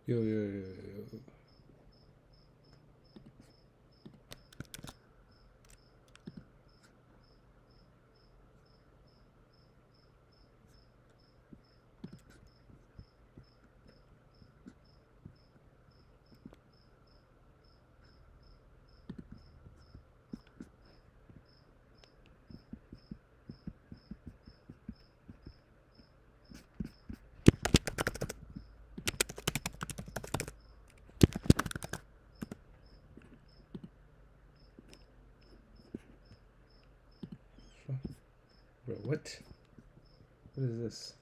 Yo, yo, yo, yo. Bro, what? What is this?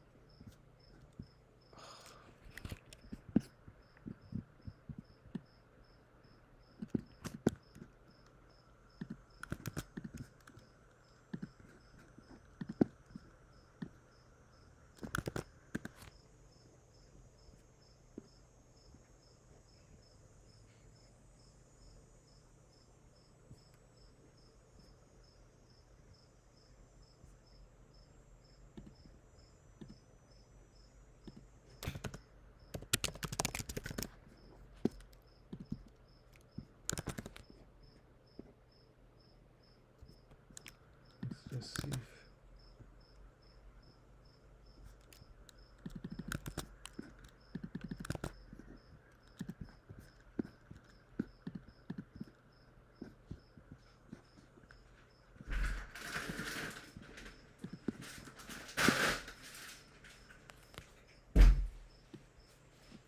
Let's just see if...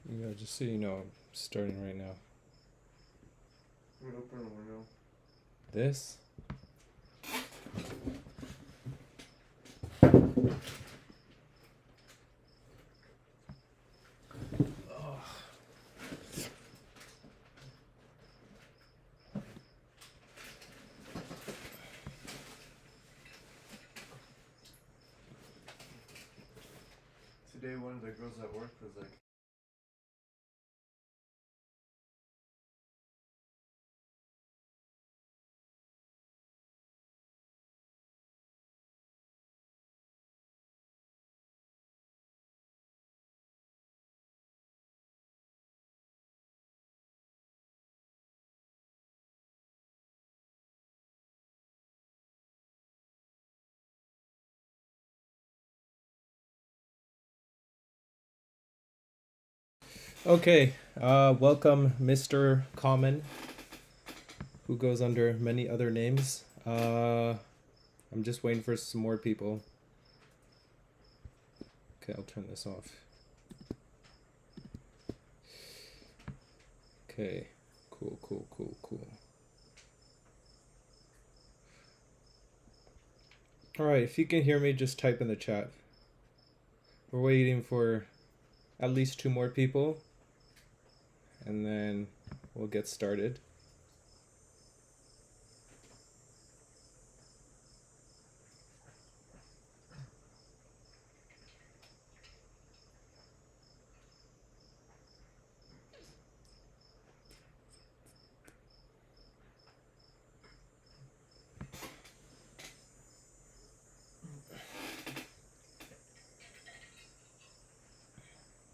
Yeah, just so you know, I'm starting right now. I'm gonna open the window. This? Today one of the girls at work was like, Okay, welcome Mr. Common, who goes under many other names. I'm just waiting for some more people. Okay, I'll turn this off. Okay, cool. Alright, if you can hear me, just type in the chat. We're waiting for at least 2 more people, and then we'll get started.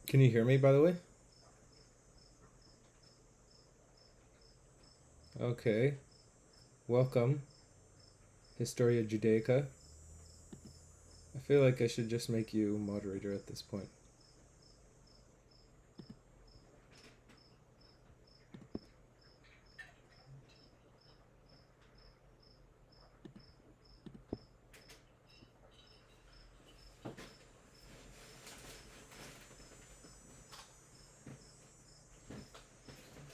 Can you hear me, by the way? Okay. Welcome, Historia Judaica. I feel like I should just make you moderator at this point.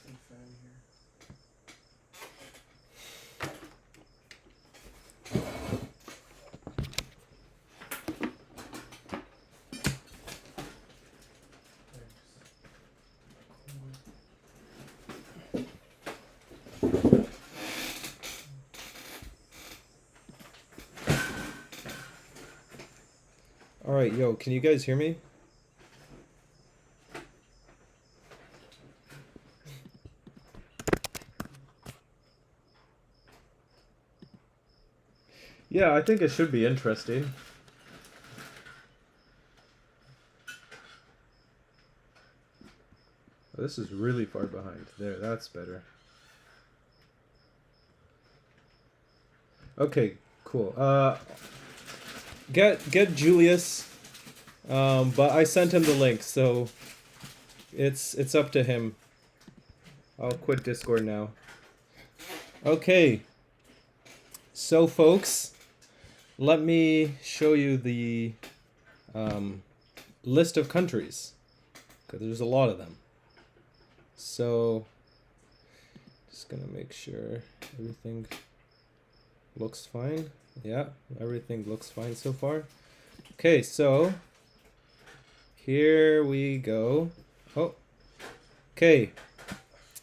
some fan here. Alright, yo, can you guys hear me? Yeah, I think it should be interesting. Oh, this is really far behind. There, that's better. Okay, cool. Get Julius. But I sent him the link, so it's up to him. I'll quit Discord now. Okay. So, folks, let me show you the list of countries, because there's a lot of them. So, just gonna make sure everything looks fine. Yeah, everything looks fine so far. Okay, so here we go. Oh, okay.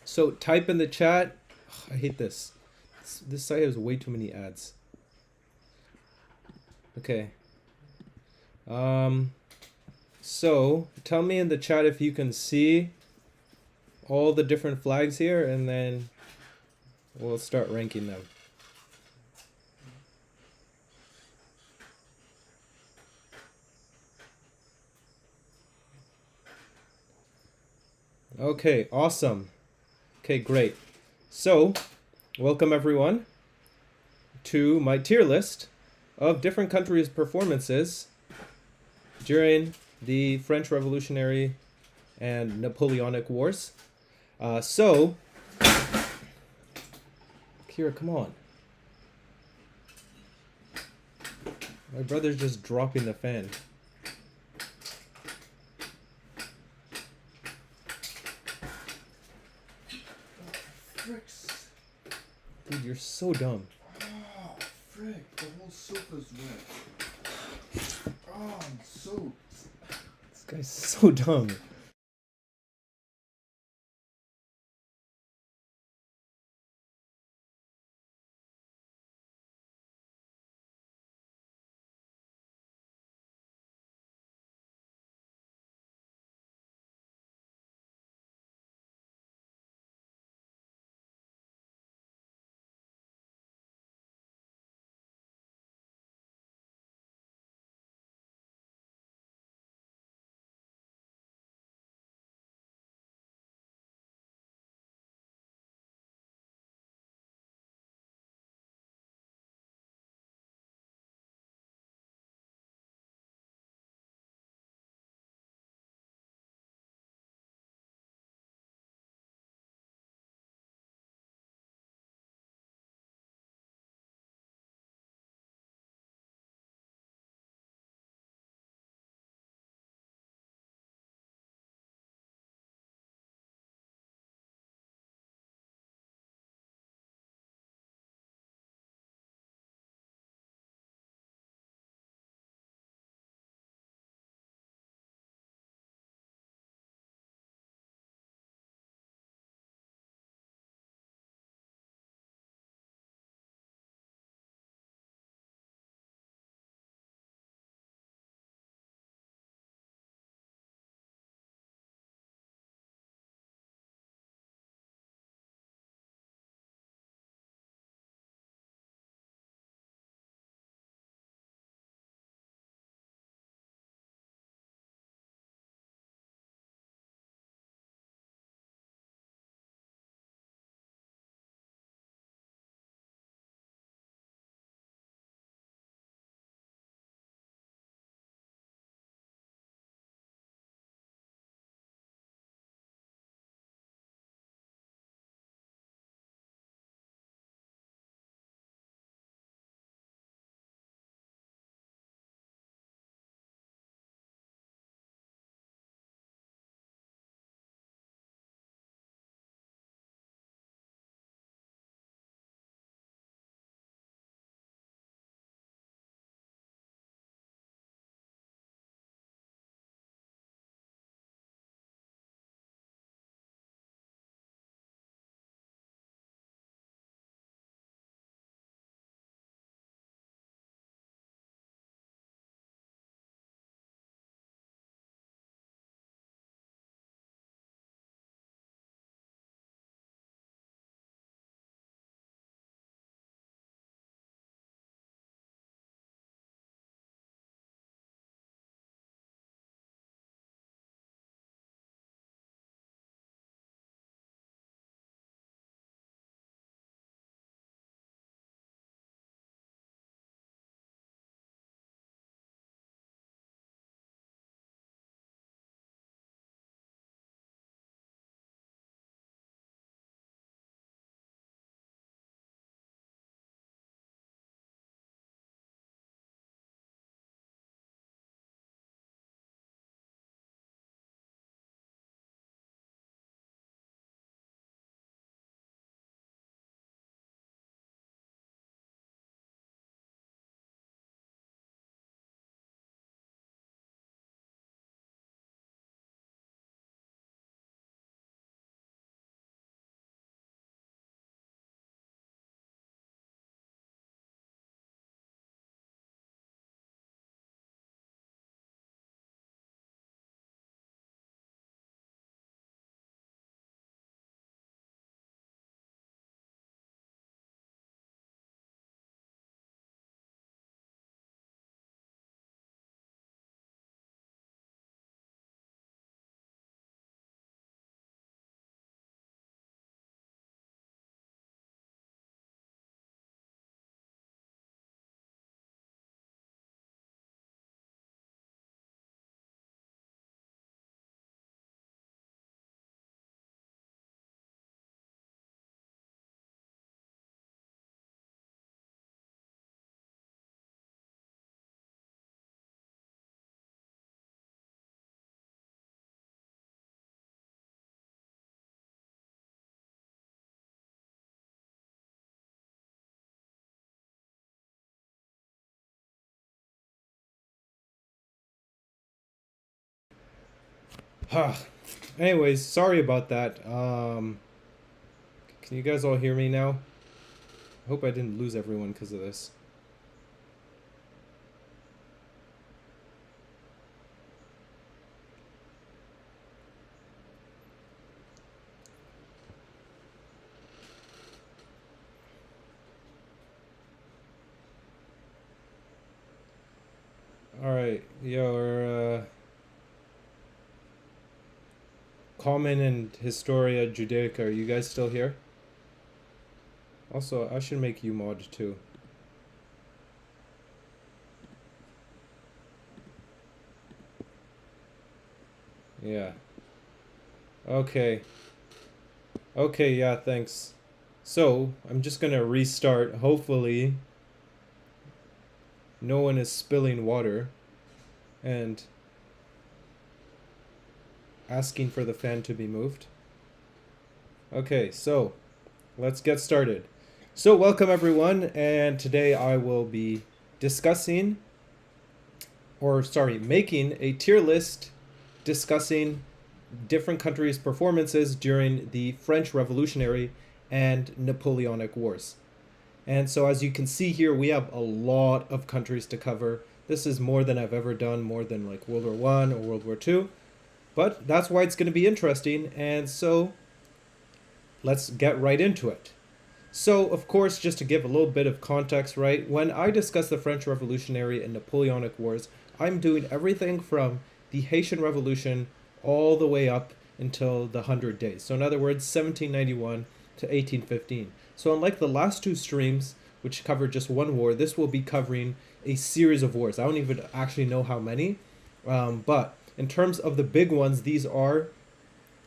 So type in the chat. Ugh, I hate this. This site has way too many ads. Okay. So tell me in the chat if you can see all the different flags here, and then we'll start ranking them. Okay, awesome. Okay, great. So, welcome everyone to my tier list of different countries' performances during the French Revolutionary and Napoleonic Wars. So, Kira, come on. My brother's just dropping the fan. Fricks. Dude, you're so dumb. Oh, frick. The whole sofa's wet. Oh, I'm soaked. This guy's so dumb. Anyways, sorry about that. Can you guys all hear me now? I hope I didn't lose everyone because of this. Alright, your Common and Historia Judaica, are you guys still here? Also, I should make you mod too. Yeah. Okay. Okay, yeah, thanks. So, I'm just gonna restart. Hopefully, no one is spilling water and asking for the fan to be moved. Okay, so let's get started. So, welcome everyone, and today I will be discussing, making a tier list discussing different countries' performances during the French Revolutionary and Napoleonic Wars. And so, as you can see here, we have a lot of countries to cover. This is more than I've ever done, more than like World War One or World War Two. But that's why it's going to be interesting. And so, let's get right into it. So, of course, just to give a little bit of context, right? When I discuss the French Revolutionary and Napoleonic Wars, I'm doing everything from the Haitian Revolution all the way up until the 100 Days. So, in other words, 1791 to 1815. So, unlike the last two streams, which covered just one war, this will be covering a series of wars. I don't even actually know how many, but in terms of the big ones, these are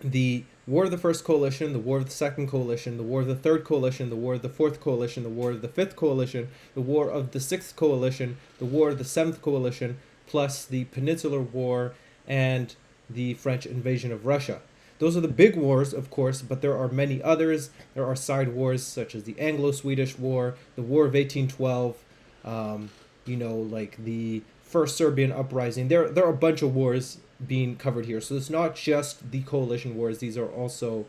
the War of the First Coalition, the War of the Second Coalition, the War of the Third Coalition, the War of the Fourth Coalition, the War of the Fifth Coalition, the War of the Sixth Coalition, the War of the Seventh Coalition, plus the Peninsular War and the French invasion of Russia. Those are the big wars, of course, but there are many others. There are side wars such as the Anglo-Swedish War, the War of 1812, like the First Serbian Uprising. There are a bunch of wars being covered here. So it's not just the coalition wars. These are also,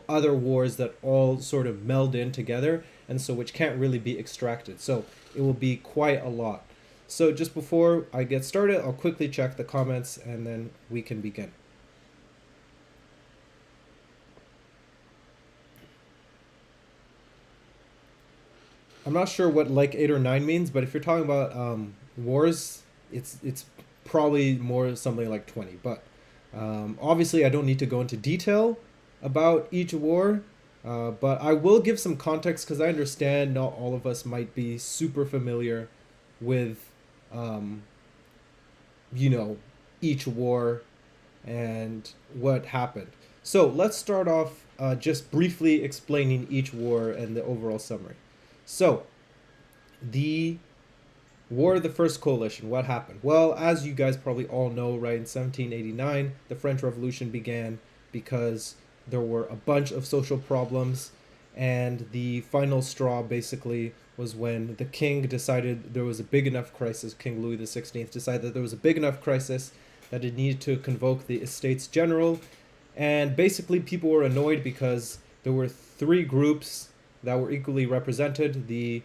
other wars that all sort of meld in together, and so which can't really be extracted. So it will be quite a lot. So just before I get started, I'll quickly check the comments and then we can begin. I'm not sure what like 8 or 9 means, but if you're talking about wars, it's probably more something like 20. But obviously, I don't need to go into detail about each war, but I will give some context because I understand not all of us might be super familiar with, each war and what happened. So let's start off just briefly explaining each war and the overall summary. So, the War of the First Coalition, what happened? Well, as you guys probably all know, right, in 1789, the French Revolution began because there were a bunch of social problems, and the final straw basically was when the king decided there was a big enough crisis. King Louis XVI decided that there was a big enough crisis that it needed to convoke the Estates General, and basically people were annoyed because there were three groups that were equally represented: the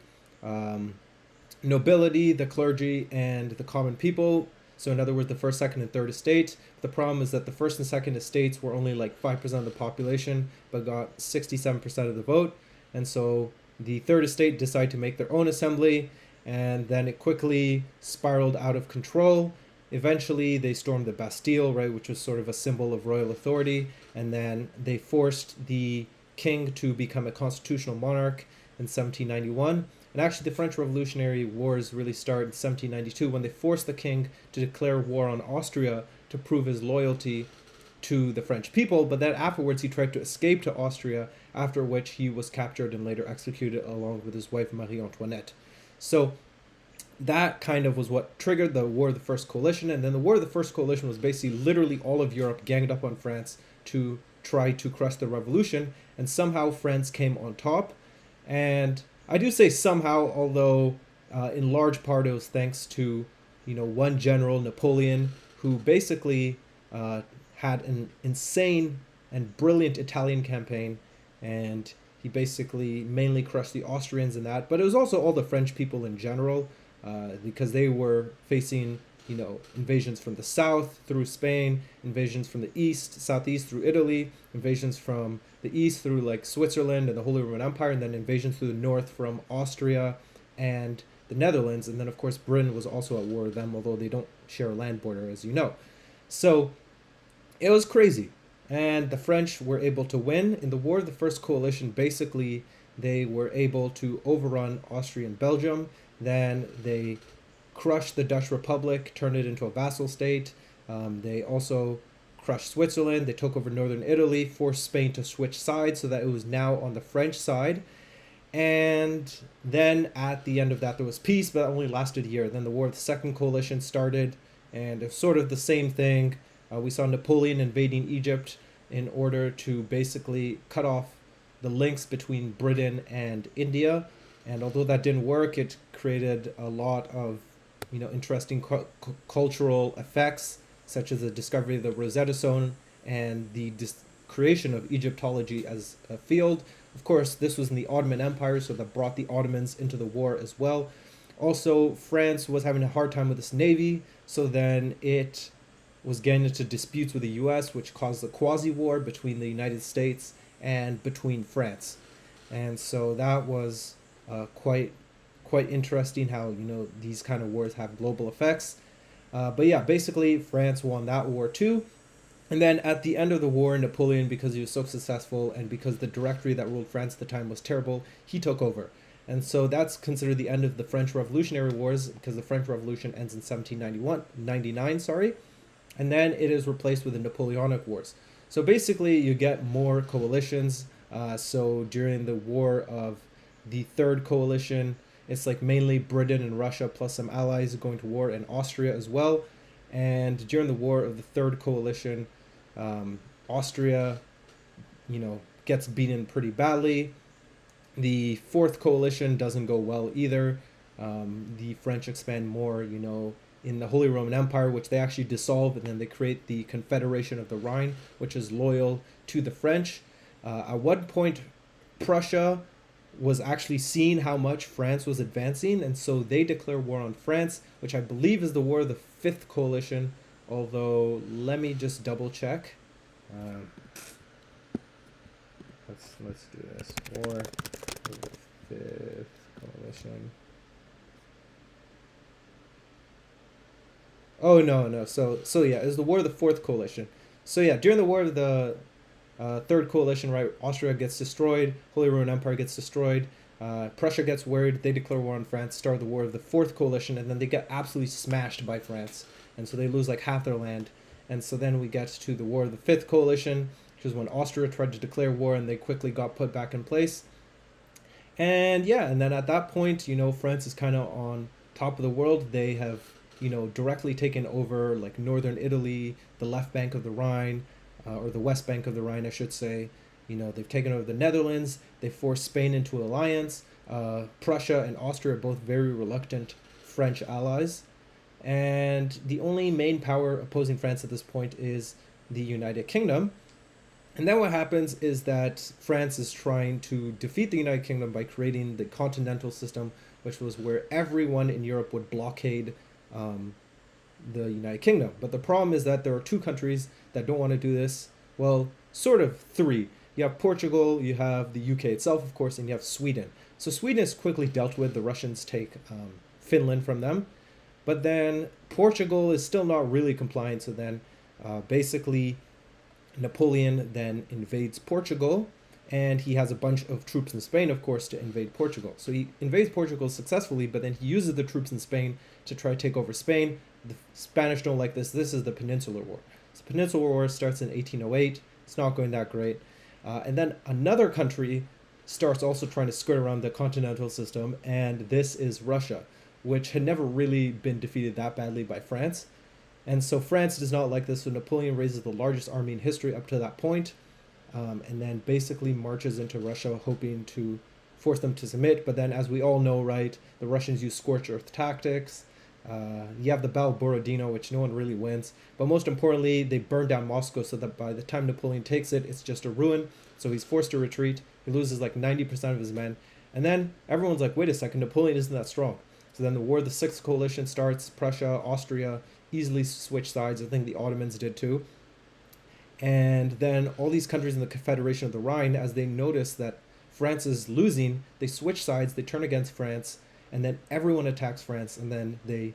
nobility, the clergy, and the common people. So in other words, the first, second, and third estate. The problem is that the first and second estates were only like 5% of the population, but got 67% of the vote. And so the third estate decided to make their own assembly, and then it quickly spiraled out of control. Eventually, they stormed the Bastille, right, which was sort of a symbol of royal authority, and then they forced the king to become a constitutional monarch in 1791. And actually, the French Revolutionary Wars really started in 1792 when they forced the king to declare war on Austria to prove his loyalty to the French people. But then afterwards, he tried to escape to Austria, after which he was captured and later executed along with his wife Marie Antoinette. So that kind of was what triggered the War of the First Coalition. And then the War of the First Coalition was basically literally all of Europe ganged up on France to try to crush the revolution, and somehow France came on top. And I do say somehow, although in large part it was thanks to one general, Napoleon, who basically had an insane and brilliant Italian campaign, and he basically mainly crushed the Austrians in that. But it was also all the French people in general, because they were facing, invasions from the south through Spain, invasions from the east, southeast through Italy, invasions from the east through like Switzerland and the Holy Roman Empire, and then invasions through the north from Austria and the Netherlands, and then of course Britain was also at war with them, although they don't share a land border, as you know. So it was crazy, and the French were able to win in the war of the First Coalition. Basically, they were able to overrun Austria and Belgium. Then they crushed the Dutch Republic, turned it into a vassal state. They also crushed Switzerland. They took over northern Italy, forced Spain to switch sides so that it was now on the French side. And then at the end of that, there was peace, but that only lasted a year. Then the War of the Second Coalition started, and it was sort of the same thing. We saw Napoleon invading Egypt in order to basically cut off the links between Britain and India. And although that didn't work, it created a lot of interesting cultural effects, such as the discovery of the Rosetta Stone and the creation of Egyptology as a field. Of course, this was in the Ottoman Empire, so that brought the Ottomans into the war as well. Also, France was having a hard time with its navy, so then it was getting into disputes with the U.S., which caused a quasi-war between the United States and between France. And so that was quite interesting how these kind of wars have global effects. But yeah, basically France won that war too. And then at the end of the war, Napoleon, because he was so successful and because the directory that ruled France at the time was terrible, he took over. And so that's considered the end of the French Revolutionary Wars, because the French Revolution ends in 1799, sorry. And then it is replaced with the Napoleonic Wars. So basically you get more coalitions. So during the War of the Third Coalition, it's like mainly Britain and Russia plus some allies going to war, and Austria as well. And during the War of the Third Coalition, Austria, gets beaten pretty badly. The Fourth Coalition doesn't go well either. The French expand more, in the Holy Roman Empire, which they actually dissolve, and then they create the Confederation of the Rhine, which is loyal to the French. At one point, Prussia was actually seeing how much France was advancing, and so they declare war on France, which I believe is the War of the Fifth Coalition, although let me just double check. Let's do this. War of the Fifth Coalition. Oh no. So yeah, it was the War of the Fourth Coalition. So yeah, during the War of the Third Coalition, right, Austria gets destroyed, Holy Roman Empire gets destroyed, Prussia gets worried, they declare war on France, start the War of the Fourth Coalition, and then they get absolutely smashed by France, and so they lose like half their land. And so then we get to the War of the Fifth Coalition, which is when Austria tried to declare war, and they quickly got put back in place. And yeah, and then at that point, France is kind of on top of the world. They have, directly taken over like northern Italy, the left bank of the Rhine, or the west bank of the Rhine, I should say. They've taken over the Netherlands. They forced Spain into an alliance. Prussia and Austria are both very reluctant French allies. And the only main power opposing France at this point is the United Kingdom. And then what happens is that France is trying to defeat the United Kingdom by creating the continental system, which was where everyone in Europe would blockade the United Kingdom. But the problem is that there are two countries that don't want to do this. Well, sort of three. You have Portugal, you have the UK itself, of course, and you have Sweden. So Sweden is quickly dealt with. The Russians take Finland from them. But then Portugal is still not really compliant. So then basically Napoleon then invades Portugal, and he has a bunch of troops in Spain, of course, to invade Portugal. So he invades Portugal successfully, but then he uses the troops in Spain to try to take over Spain. The Spanish don't like this. This is the Peninsular War. So Peninsular War starts in 1808. It's not going that great. And then another country starts also trying to skirt around the continental system, and this is Russia, which had never really been defeated that badly by France. And so France does not like this, so Napoleon raises the largest army in history up to that point, and then basically marches into Russia, hoping to force them to submit. But then, as we all know, right, the Russians use scorched earth tactics. You have the Battle of Borodino, which no one really wins. But most importantly, they burn down Moscow so that by the time Napoleon takes it, it's just a ruin. So he's forced to retreat. He loses like 90% of his men. And then everyone's like, wait a second, Napoleon isn't that strong. So then the war of the Sixth Coalition starts. Prussia, Austria easily switch sides. I think the Ottomans did too. And then all these countries in the Confederation of the Rhine, as they notice that France is losing, they switch sides, they turn against France, and then everyone attacks France, and then they,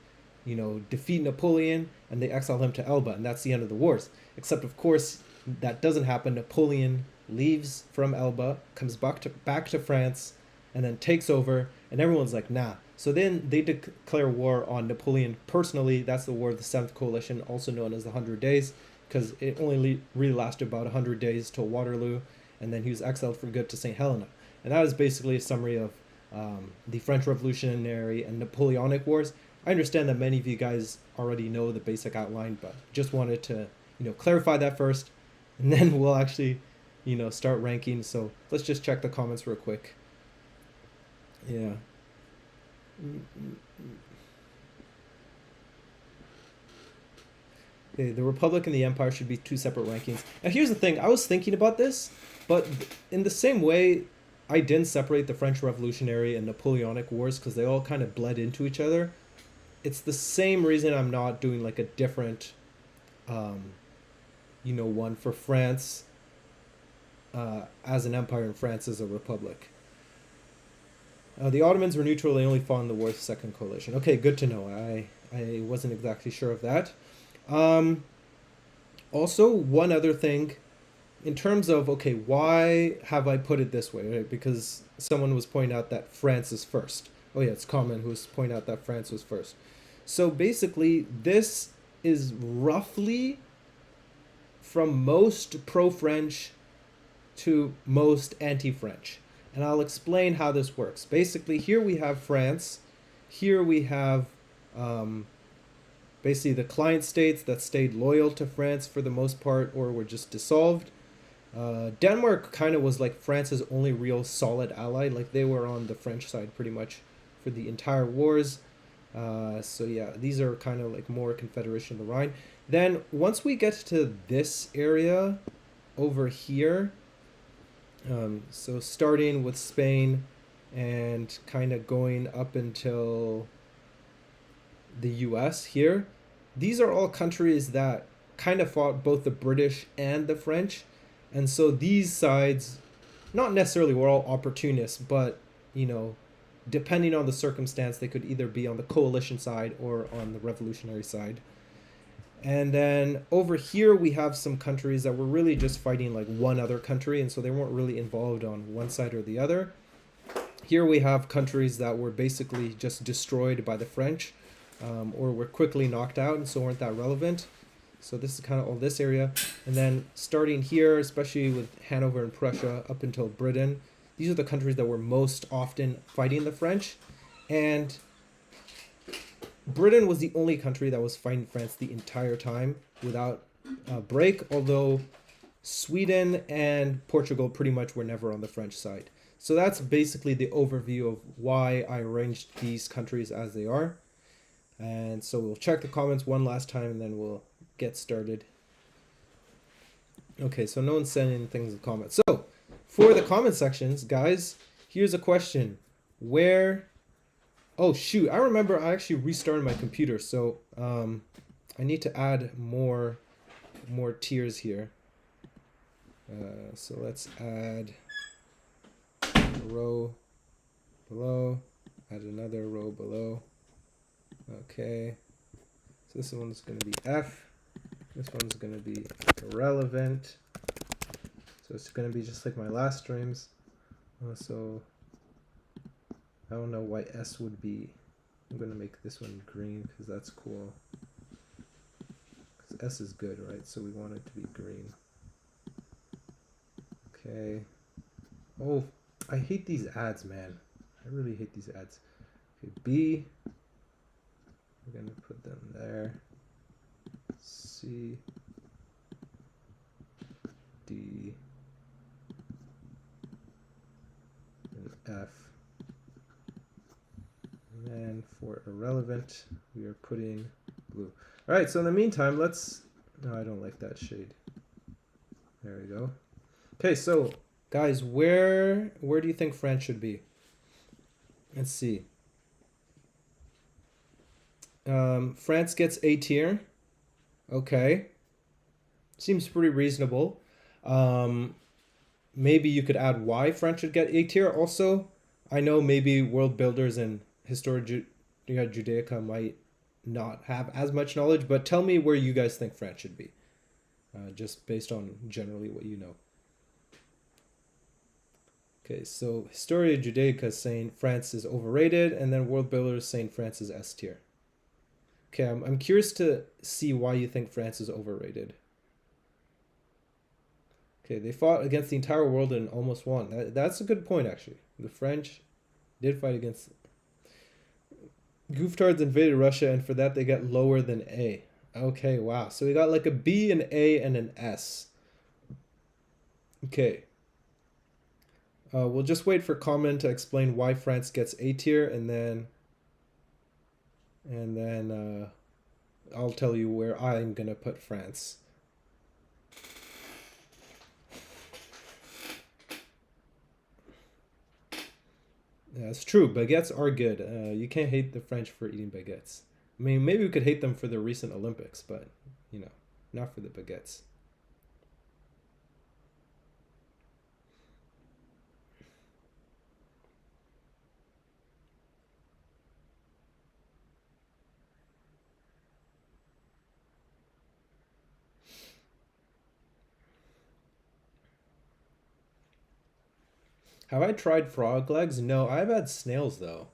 defeat Napoleon, and they exile him to Elba, and that's the end of the wars. Except, of course, that doesn't happen. Napoleon leaves from Elba, comes back to France, and then takes over, and everyone's like, nah. So then they declare war on Napoleon personally. That's the War of the Seventh Coalition, also known as the 100 Days, because it only really lasted about 100 days till Waterloo, and then he was exiled for good to St. Helena. And that is basically a summary of the French Revolutionary and Napoleonic Wars. I understand that many of you guys already know the basic outline, but just wanted to, clarify that first, and then we'll actually, start ranking. So let's just check the comments real quick. Yeah. Okay, the Republic and the Empire should be two separate rankings. Now here's the thing, I was thinking about this, but in the same way I didn't separate the French Revolutionary and Napoleonic Wars because they all kind of bled into each other. It's the same reason I'm not doing like a different, one for France as an empire and France as a republic. The Ottomans were neutral, they only fought in the War of the Second Coalition. Okay, good to know. I wasn't exactly sure of that. Also, one other thing, in terms of, okay, why have I put it this way, right? Because someone was pointing out that France is first. Oh yeah, it's Common who was pointing out that France was first. So basically, this is roughly from most pro-French to most anti-French. And I'll explain how this works. Basically, here we have France. Here we have basically the client states that stayed loyal to France for the most part or were just dissolved. Denmark kind of was like France's only real solid ally. Like they were on the French side pretty much for the entire wars. So yeah, these are kind of like more Confederation of the Rhine. Then once we get to this area over here, so starting with Spain and kind of going up until the US here, these are all countries that kind of fought both the British and the French. And so these sides, not necessarily were all opportunists, but, depending on the circumstance, they could either be on the coalition side or on the revolutionary side. And then over here, we have some countries that were really just fighting like one other country, and so they weren't really involved on one side or the other. Here we have countries that were basically just destroyed by the French, or were quickly knocked out, and so weren't that relevant. So this is kind of all this area. And then starting here, especially with Hanover and Prussia up until Britain, these are the countries that were most often fighting the French. And Britain was the only country that was fighting France the entire time without a break, although Sweden and Portugal pretty much were never on the French side. So that's basically the overview of why I arranged these countries as they are. And so we'll check the comments one last time and then we'll get started. Okay, so no one's saying anything in the comments. So for the comment sections, guys, here's a question. Oh shoot, I remember I actually restarted my computer, so I need to add more tiers here. So let's add a row below, add another row below. Okay, so this one's going to be F, this one's going to be irrelevant, so it's going to be just like my last streams. So I don't know why S would be. I'm going to make this one green because that's cool. Because S is good, right? So we want it to be green. Okay. Oh, I hate these ads, man. I really hate these ads. Okay, B. We're going to put them there. C. D. And F. And then for irrelevant, relevant, we are putting blue. All right, so in the meantime, let's... No, I don't like that shade. There we go. Okay, so guys, where do you think France should be? Let's see. France gets A tier. Okay. Seems pretty reasonable. Maybe you could add why France should get A tier. Also, I know maybe world builders and Historia Judaica might not have as much knowledge, but tell me where you guys think France should be. Just based on generally what you know. Okay, so Historia Judaica is saying France is overrated, and then World Builder is saying France is S tier. Okay, I'm curious to see why you think France is overrated. Okay, they fought against the entire world and almost won. That's a good point, actually. The French did fight against... Gooftards invaded Russia, and for that they got lower than A. Okay, wow. So we got like a B, an A, and an S. Okay. We'll just wait for comment to explain why France gets A tier, and then I'll tell you where I'm gonna put France. Yeah, it's true. Baguettes are good. You can't hate the French for eating baguettes. I mean, maybe we could hate them for the recent Olympics, but you know, not for the baguettes. Have I tried frog legs? No, I've had snails though.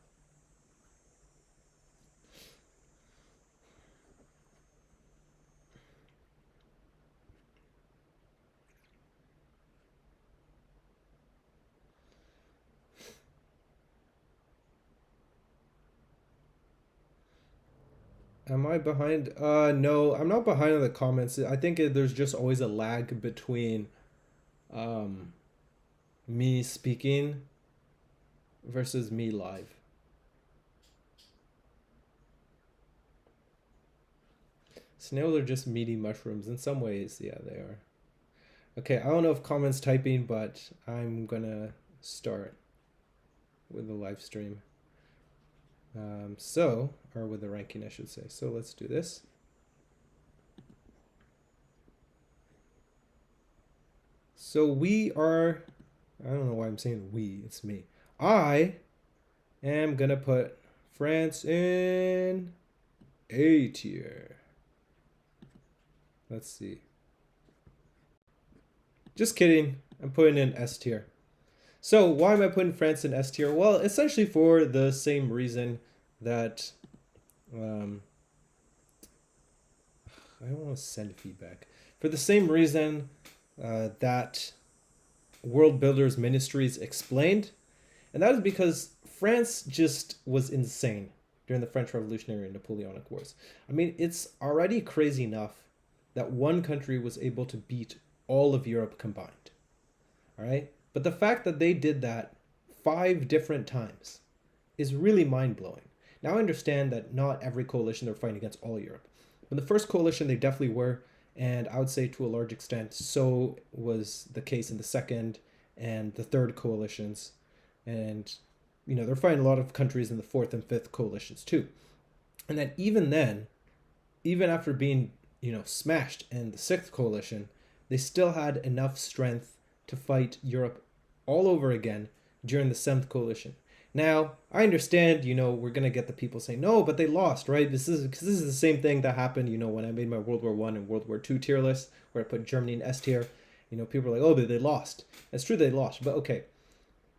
Am I behind? No, I'm not behind on the comments. I think there's just always a lag between um, me speaking versus me live. Snails are just meaty mushrooms. In some ways, yeah, they are. Okay, I don't know if comments typing, but I'm gonna start with the live stream. Or with the ranking, I should say. So let's do this. So we are, I don't know why I'm saying we, it's me. I am gonna put France in A tier. Let's see. Just kidding. I'm putting in S tier. So why am I putting France in S tier? Well, essentially for the same reason that I don't want to send feedback. For the same reason that World Builders Ministries explained, and that is because France just was insane during the French Revolutionary and Napoleonic Wars. I mean, it's already crazy enough that one country was able to beat all of Europe combined. All right? But the fact that they did that 5 different times is really mind-blowing. Now I understand that not every coalition they're fighting against all Europe. But the first coalition they definitely were, and I would say to a large extent so was the case in the second and the third coalitions. And, you know, they're fighting a lot of countries in the fourth and fifth coalitions too. And then, even after being, you know, smashed in the sixth coalition, they still had enough strength to fight Europe all over again during the seventh coalition. Now, I understand, you know, we're going to get the people saying, no, but they lost, right? This is the same thing that happened, you know, when I made my World War I and World War II tier list, where I put Germany in S tier. You know, people are like, oh, but they lost. It's true they lost, but okay.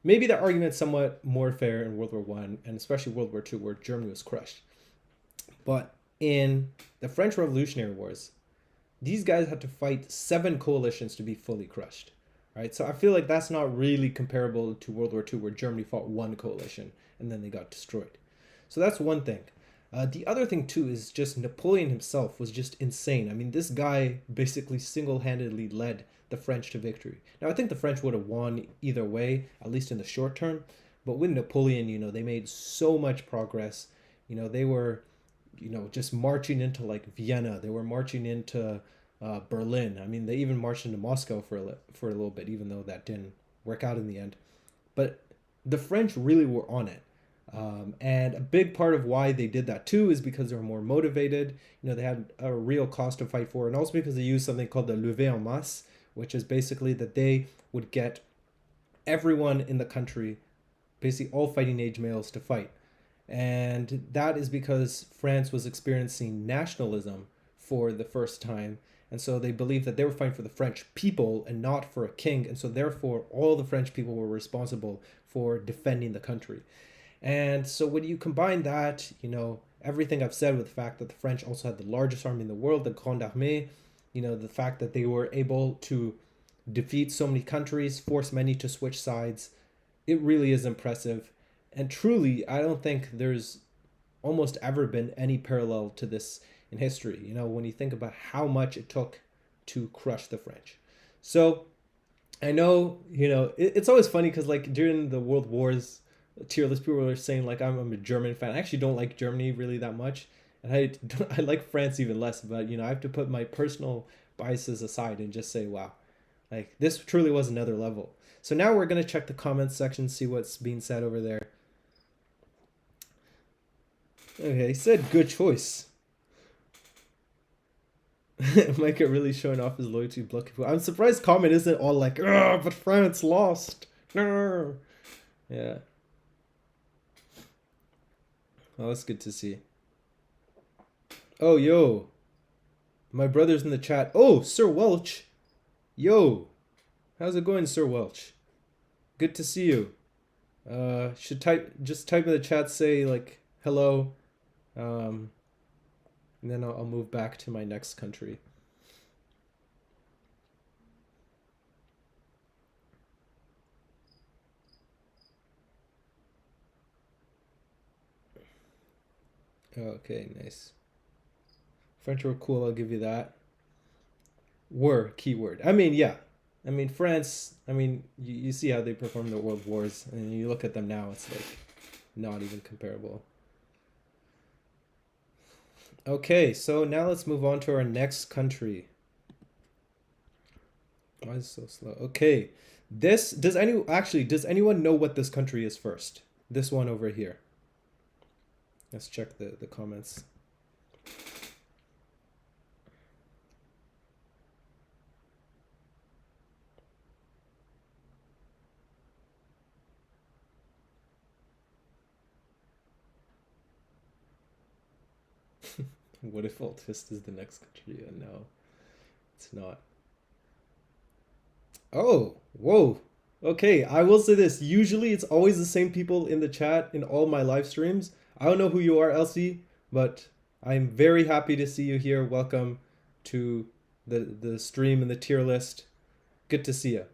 Maybe the argument's somewhat more fair in World War I, and especially World War II, where Germany was crushed. But in the French Revolutionary Wars, these guys had to fight 7 coalitions to be fully crushed. Right? So I feel like that's not really comparable to World War II, where Germany fought 1 coalition and then they got destroyed. So that's one thing. The other thing too is just Napoleon himself was just insane. I mean, this guy basically single-handedly led the French to victory. Now I think the French would have won either way, at least in the short term. But with Napoleon, you know, they made so much progress. They were, just marching into like Vienna. They were marching into Berlin. I mean, they even marched into Moscow for a little bit, even though that didn't work out in the end. But the French really were on it. And a big part of why they did that too is because they were more motivated. They had a real cause to fight for, and also because they used something called the levée en masse, which is basically that they would get everyone in the country, basically all fighting age males, to fight. And that is because France was experiencing nationalism for the first time. And so they believed that they were fighting for the French people and not for a king. And so therefore, all the French people were responsible for defending the country. And so when you combine that, everything I've said with the fact that the French also had the largest army in the world, the Grande Armée, the fact that they were able to defeat so many countries, force many to switch sides, it really is impressive. And truly, I don't think there's almost ever been any parallel to this in history, when you think about how much it took to crush the French. So I know, it's always funny because like during the World Wars, Tierlist people were saying like I'm a German fan. I actually don't like Germany really that much, and I like France even less. But I have to put my personal biases aside and just say, wow, like this truly was another level. So now we're gonna check the comments section, see what's being said over there. Okay, he said good choice. Micah really showing off his loyalty to Blood. I'm surprised comment isn't all like, but France lost. No. Yeah. Oh, that's good to see. Oh, yo. My brother's in the chat. Oh, Sir Welch. Yo. How's it going, Sir Welch? Good to see you. Should just type in the chat, say like hello. And then I'll move back to my next country. Okay, nice. French were cool, I'll give you that. Were, keyword. I mean, yeah. I mean, France, you see how they performed the World Wars, and you look at them now, it's like not even comparable. Okay, so now let's move on to our next country. Why is it so slow? Okay, does anyone know what this country is first? This one over here. Let's check the comments. What if Altvist is the next country? No, it's not. Oh, whoa. Okay, I will say this. Usually it's always the same people in the chat in all my live streams. I don't know who you are, Elsie, but I'm very happy to see you here. Welcome to the stream and the tier list. Good to see you.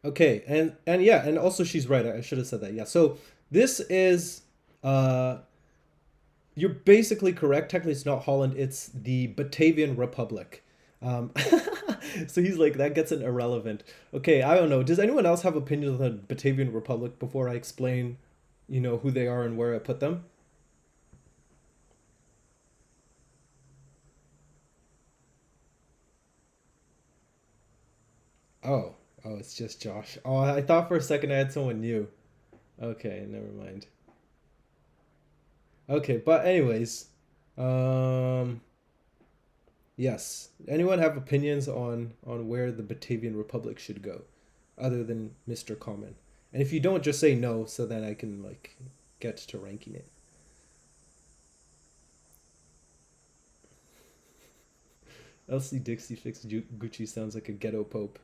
Okay, and yeah, and also she's right. I should have said that. Yeah. So this is you're basically correct. Technically, it's not Holland. It's the Batavian Republic. So he's like, that gets it irrelevant. Okay, I don't know. Does anyone else have opinions on the Batavian Republic before I explain, who they are and where I put them? Oh, it's just Josh. Oh, I thought for a second I had someone new. Okay, never mind. Okay, but anyways, um, yes. Anyone have opinions on where the Batavian Republic should go, other than Mr. Common? And if you don't, just say no, so that I can like get to ranking it. Elsie Dixie Fix Gucci sounds like a ghetto pope.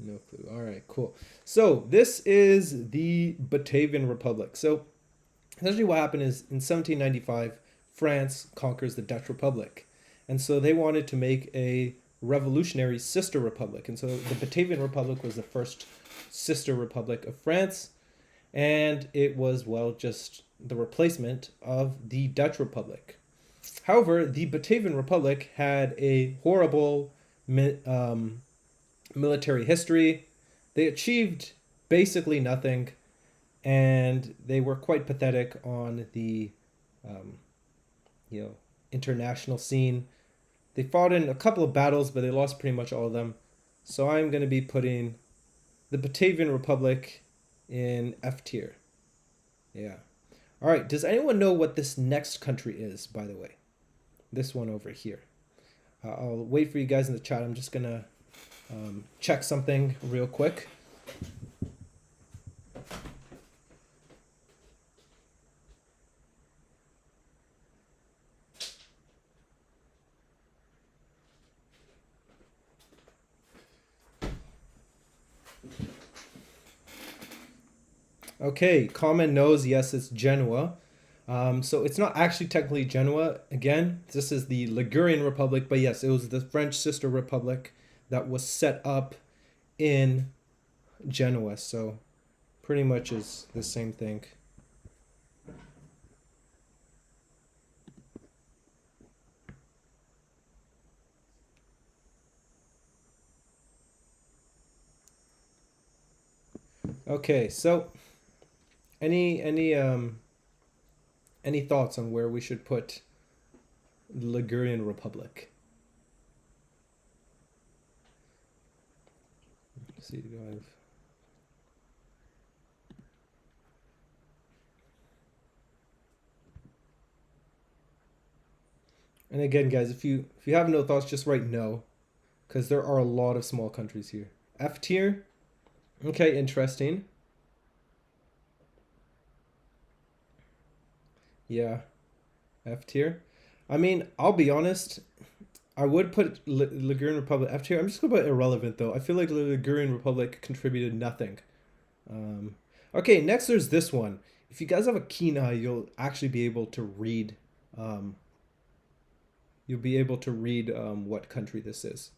No clue. All right, cool. So this is the Batavian Republic. So essentially what happened is in 1795, France conquers the Dutch Republic. And so they wanted to make a revolutionary sister republic. And so the Batavian Republic was the first sister republic of France. and it was, well, just the replacement of the Dutch Republic. However, the Batavian Republic had a horrible military history. They achieved basically nothing, and they were quite pathetic on the um, you know international scene. They fought in a couple of battles, but they lost pretty much all of them. So I'm going to be putting the Batavian Republic in F tier. Yeah. All right. Does anyone know what this next country is, by the way? This one over here. I'll wait for you guys in the chat. I'm just going to check something real quick. Okay, Common knows, yes, it's Genoa. So it's not actually technically Genoa. Again, this is the Ligurian Republic, but yes, it was the French sister republic that was set up in Genoa. So pretty much is the same thing. Okay, so any any thoughts on where we should put the Ligurian Republic? Let's see, do I have... And again, guys, if you have no thoughts, just write no, because there are a lot of small countries here. F tier. Okay, interesting. Yeah, F tier. I mean, I'll be honest. I would put Ligurian Republic F tier. I'm just gonna put irrelevant though. I feel like the Ligurian Republic contributed nothing. Um, okay, next there's this one. If you guys have a keen eye, you'll actually be able to read. Um, you'll be able to read what country this is.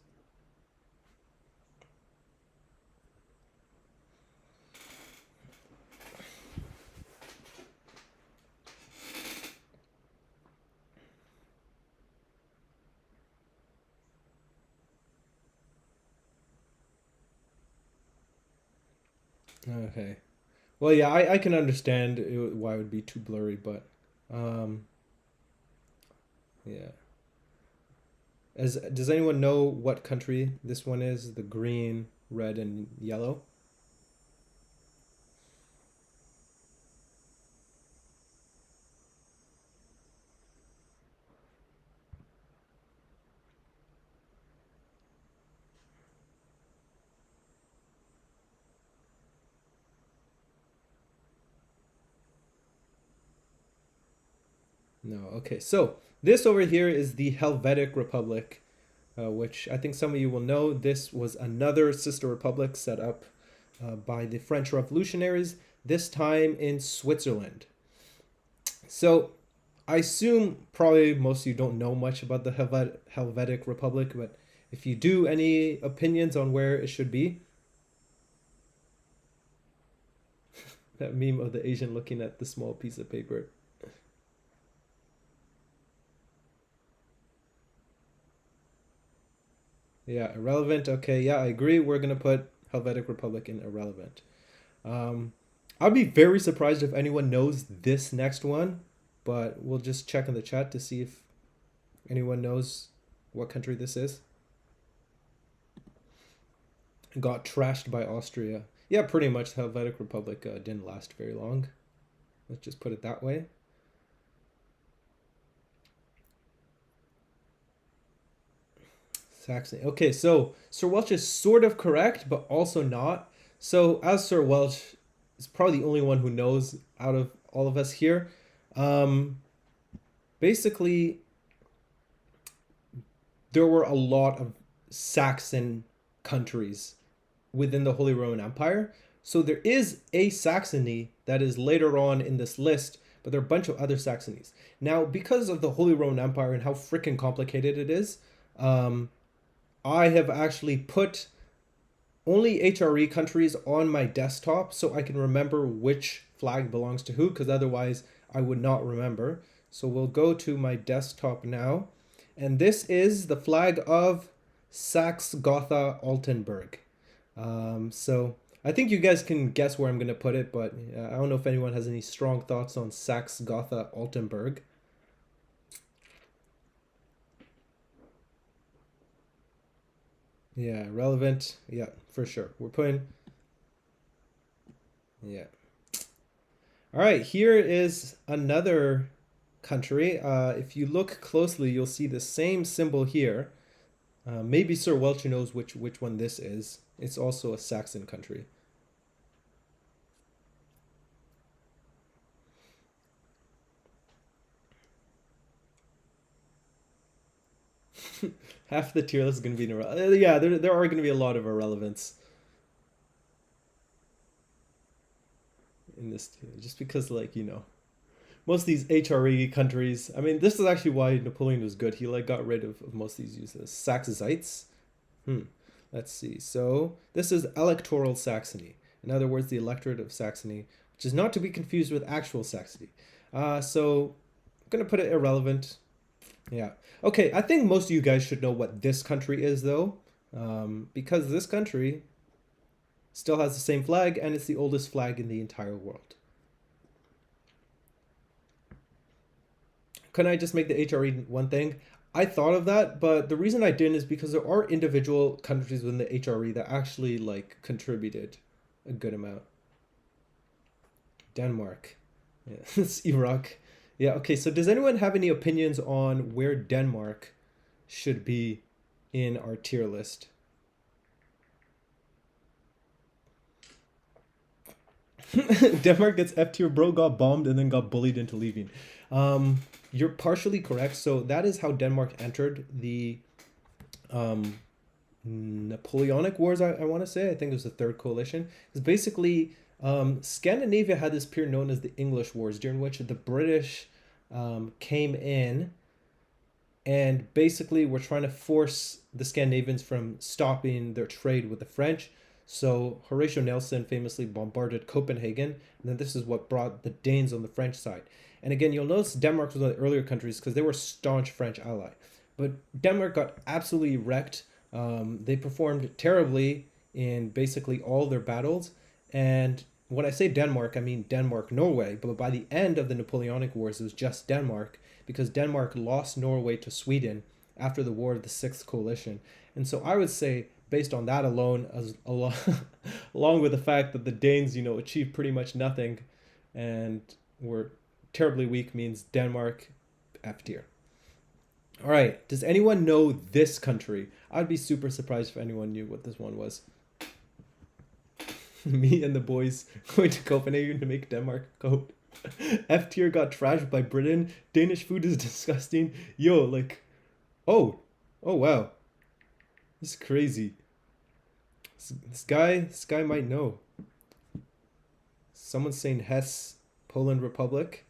Okay. Well, yeah, I can understand why it would be too blurry, but um, yeah. Does anyone know what country this one is? The green, red, and yellow? No. Okay. So this over here is the Helvetic Republic, which I think some of you will know. This was another sister republic set up by the French revolutionaries, this time in Switzerland. So I assume probably most of you don't know much about the Helvetic Republic, but if you do, any opinions on where it should be? That meme of the Asian looking at the small piece of paper. Yeah, irrelevant. Okay, yeah, I agree. We're gonna put Helvetic Republic in irrelevant. Um, I'd be very surprised if anyone knows this next one, but we'll just check in the chat to see if anyone knows what country this is. Got trashed by Austria. Yeah, pretty much. The Helvetic Republic didn't last very long. Let's just put it that way. Saxony. Okay, so Sir Welch is sort of correct, but also not. So as Sir Welch is probably the only one who knows out of all of us here. Um, Basically, there were a lot of Saxon countries within the Holy Roman Empire. So there is a Saxony that is later on in this list, but there are a bunch of other Saxonies. Now, because of the Holy Roman Empire and how freaking complicated it is, I have actually put only HRE countries on my desktop so I can remember which flag belongs to who, because otherwise I would not remember. So we'll go to my desktop now. And this is the flag of Saxe-Gotha-Altenburg. So I think you guys can guess where I'm going to put it, but I don't know if anyone has any strong thoughts on Saxe-Gotha-Altenburg. Yeah, relevant. Yeah, for sure. We're putting. Yeah. All right, here is another country. If you look closely, you'll see the same symbol here. Maybe Sir Welch knows which one this is. It's also a Saxon country. Half the tier list is going to be irrelevant. Yeah, there are going to be a lot of irrelevance in this tier, just because, like, most of these HRE countries. I mean, this is actually why Napoleon was good. He like got rid of most of these uses. Saxozites. Let's see. So this is electoral Saxony. In other words, the electorate of Saxony, which is not to be confused with actual Saxony. So I'm gonna put it irrelevant. Yeah. Okay. I think most of you guys should know what this country is, though, because this country still has the same flag and it's the oldest flag in the entire world. Can I just make the HRE one thing? I thought of that, but the reason I didn't is because there are individual countries within the HRE that actually like contributed a good amount. Denmark. Yeah, it's Iraq. Yeah, okay, so does anyone have any opinions on where Denmark should be in our tier list? Denmark gets F tier, bro, got bombed and then got bullied into leaving. You're partially correct. So that is how Denmark entered the Napoleonic Wars, I want to say. I think it was the Third Coalition. It's basically Scandinavia had this period known as the English Wars, during which the British came in and basically were trying to force the Scandinavians from stopping their trade with the French. So Horatio Nelson famously bombarded Copenhagen, and then this is what brought the Danes on the French side. And again, you'll notice Denmark was one of the earlier countries because they were a staunch French ally. But Denmark got absolutely wrecked. They performed terribly in basically all their battles. And when I say Denmark, I mean Denmark-Norway. But by the end of the Napoleonic Wars, it was just Denmark, because Denmark lost Norway to Sweden after the War of the Sixth Coalition. And so I would say, based on that alone, along with the fact that the Danes, achieved pretty much nothing and were terribly weak, means Denmark F tier. All right, does anyone know this country? I'd be super surprised if anyone knew what this one was. Me and the boys going to Copenhagen to make Denmark coat. F tier got trashed by Britain. Danish food is disgusting. Yo, like, oh wow, this is crazy. This guy might know. Someone's saying Hesse, Poland Republic.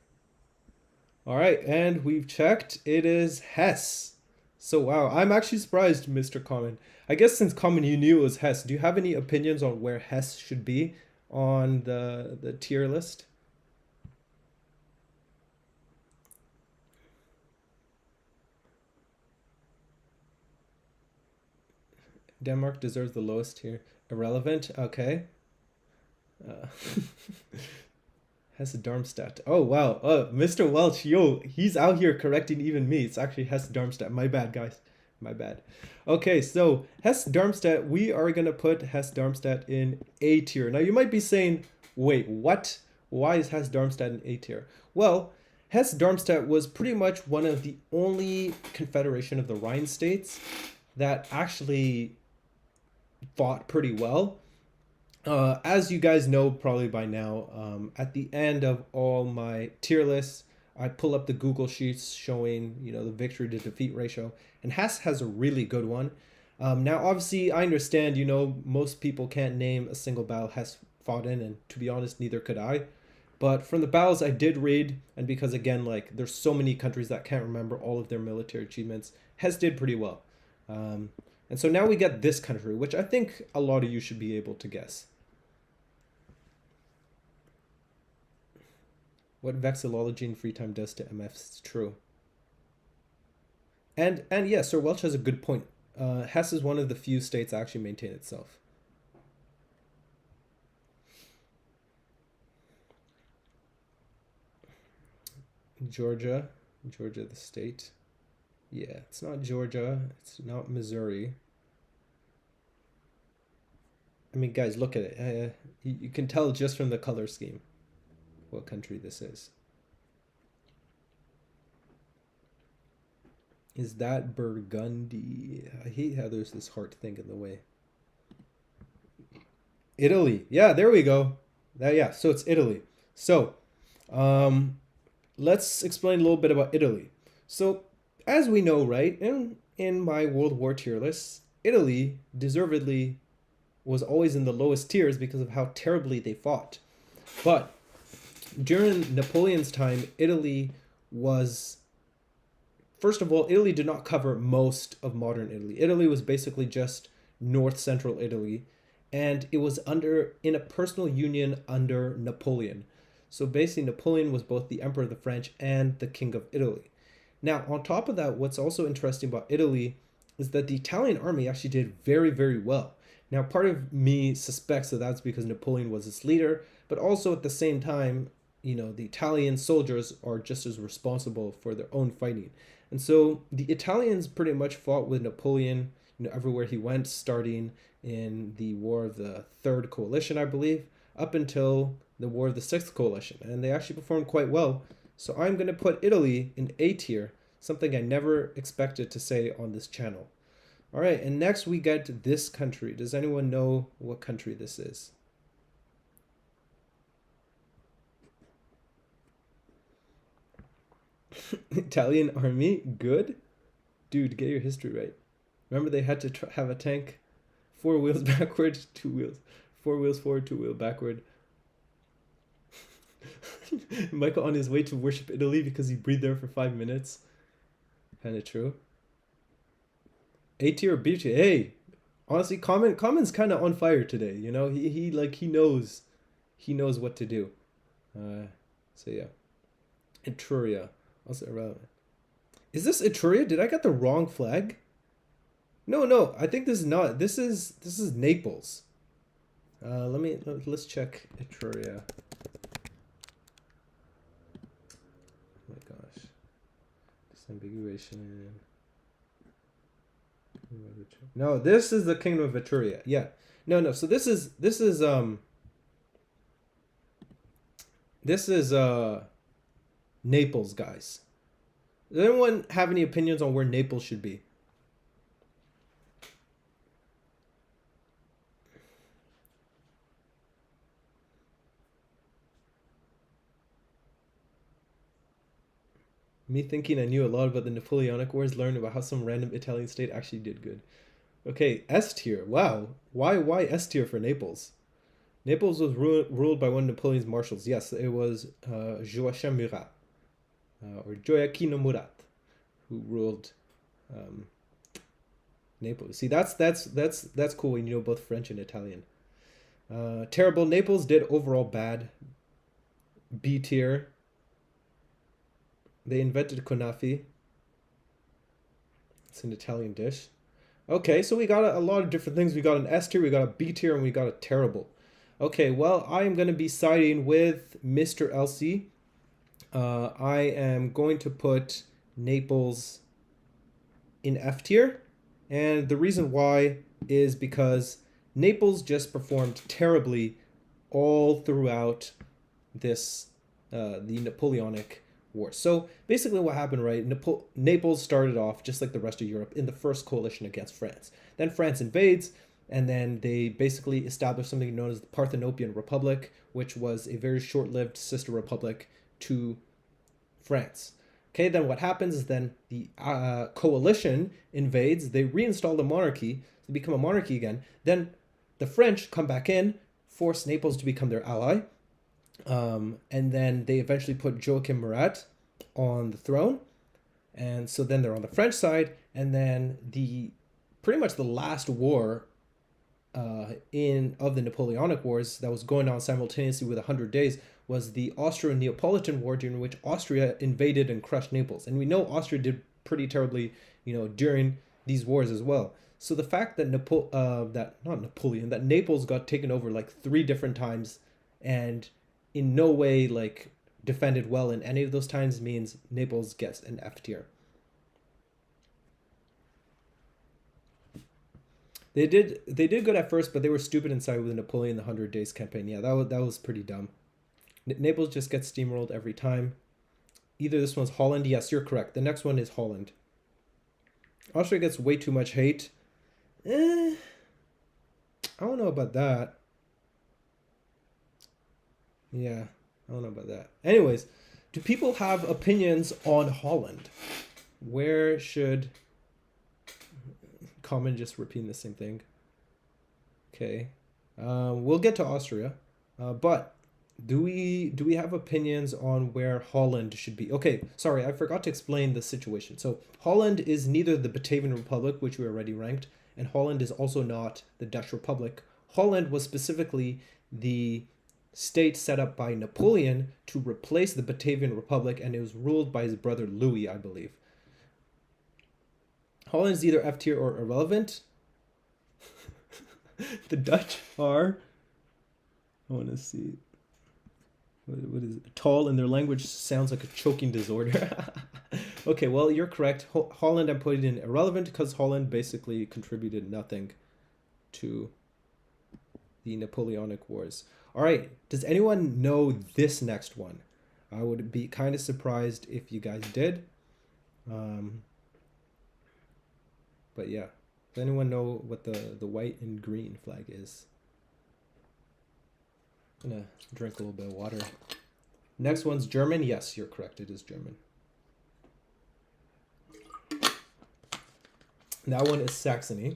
All right, and we've checked. It is Hesse. So wow, I'm actually surprised, Mr. Common. I guess since Common you knew it was Hesse. Do you have any opinions on where Hesse should be on the tier list? Denmark deserves the lowest tier. Irrelevant. Okay. Uh, Hesse Darmstadt. Oh wow. Mr. Welch, yo, he's out here correcting even me. It's actually Hesse Darmstadt. My bad, guys. My bad. Okay, so Hesse Darmstadt, we are gonna put Hesse Darmstadt in A tier. Now you might be saying, wait, what? Why is Hesse Darmstadt in A tier? Well, Hesse Darmstadt was pretty much one of the only confederation of the Rhine states that actually fought pretty well. As you guys know probably by now, at the end of all my tier lists, I pull up the Google Sheets showing, the victory to defeat ratio, and Hesse has a really good one. Now, obviously, I understand, most people can't name a single battle Hesse fought in, and to be honest, neither could I. But from the battles I did read, and because again, like, there's so many countries that can't remember all of their military achievements, Hesse did pretty well. And so now we get this country, which I think a lot of you should be able to guess. What vexillology in free time does to MFs is true. And yeah, Sir Welch has a good point. Hesse is one of the few states that actually maintain itself. Georgia the state. Yeah, it's not Georgia. It's not Missouri. I mean, guys, look at it. You can tell just from the color scheme what country this is. Is that Burgundy? I hate how there's this heart thing in the way. Italy. Yeah, there we go. Yeah, so it's Italy. So, let's explain a little bit about Italy. So, as we know, right, in my World War tier list, Italy deservedly was always in the lowest tiers because of how terribly they fought. But during Napoleon's time, Italy was, first of all, Italy did not cover most of modern Italy. Italy was basically just north central Italy, and it was in a personal union under Napoleon. So basically, Napoleon was both the Emperor of the French and the King of Italy. Now, on top of that, what's also interesting about Italy is that the Italian army actually did very, very well. Now, part of me suspects that that's because Napoleon was its leader, but also at the same time, the Italian soldiers are just as responsible for their own fighting. And so the Italians pretty much fought with Napoleon, everywhere he went, starting in the War of the Third Coalition, I believe, up until the War of the Sixth Coalition. And they actually performed quite well. So I'm going to put Italy in A tier, something I never expected to say on this channel. All right, and next we get this country. Does anyone know what country this is? Italian army, good? Dude, get your history right. Remember they had to have a tank, 4 wheels backward, 2 wheels, 4 wheels forward, 2 wheels backward. Michael on his way to worship Italy because he breathed there for 5 minutes. Kind of true. A tier or B tier? Hey, honestly, Common's kind of on fire today. He knows what to do. So yeah, Etruria. Also irrelevant. Is this Etruria? Did I get the wrong flag? No. I think this is not. This is Naples. Let's check Etruria. Oh my gosh, disambiguation. No, this is the Kingdom of Etruria. Yeah. No. So this is Naples, guys. Does anyone have any opinions on where Naples should be? Me thinking I knew a lot about the Napoleonic Wars, learned about how some random Italian state actually did good. Okay, S tier. Wow. Why S tier for Naples? Naples was ruled by one of Napoleon's marshals. Yes, it was Joachim Murat, or Gioacchino Murat, who ruled Naples. See, that's cool when you know both French and Italian. Terrible. Naples did overall bad. B tier. They invented kunafi. It's an Italian dish. Okay, so we got a lot of different things. We got an S tier, we got a B tier, and we got a terrible. Okay, well, I am going to be siding with Mr. Elsie. I am going to put Naples in F tier. And the reason why is because Naples just performed terribly all throughout the Napoleonic Wars. So basically what happened, right, Naples started off just like the rest of Europe in the first coalition against France. Then France invades, and then they basically established something known as the Parthenopean Republic, which was a very short-lived sister republic to France. Okay, then what happens is then the coalition invades, they reinstall the monarchy, they become a monarchy again. Then the French come back in, force Naples to become their ally, and then they eventually put Joachim Murat on the throne. And so then they're on the French side, and then the pretty much the last war in of the Napoleonic Wars that was going on simultaneously with 100 Days was the Austro-Neapolitan War, during which Austria invaded and crushed Naples. And we know Austria did pretty terribly, during these wars as well. So the fact that that Naples got taken over like 3 different times, and in no way like defended well in any of those times, means Naples gets an F tier. They did good at first, but they were stupid inside with the Napoleon the 100 Days campaign. Yeah, that was pretty dumb. Naples just gets steamrolled every time. Either this one's Holland. Yes, you're correct. The next one is Holland. Austria gets way too much hate. I don't know about that. Yeah, I don't know about that. Anyways, do people have opinions on Holland? Where should... Common just repeating the same thing. Okay. We'll get to Austria. But do we have opinions on where Holland should be? Okay, sorry, I forgot to explain the situation. So Holland is neither the Batavian Republic, which we already ranked, and Holland is also not the Dutch Republic. Holland was specifically the state set up by Napoleon to replace the Batavian Republic, and it was ruled by his brother Louis, I believe. Holland is either F tier or irrelevant. The Dutch are... I want to see... What is it? Tall, and their language sounds like a choking disorder. Okay, well, you're correct. Holland I'm putting in irrelevant because Holland basically contributed nothing to the Napoleonic Wars. All right, does anyone know this next one? I would be kind of surprised if you guys did. But yeah, does anyone know what the white and green flag is? I'm gonna drink a little bit of water. Next one's German. Yes, you're correct. It is German. That one is Saxony.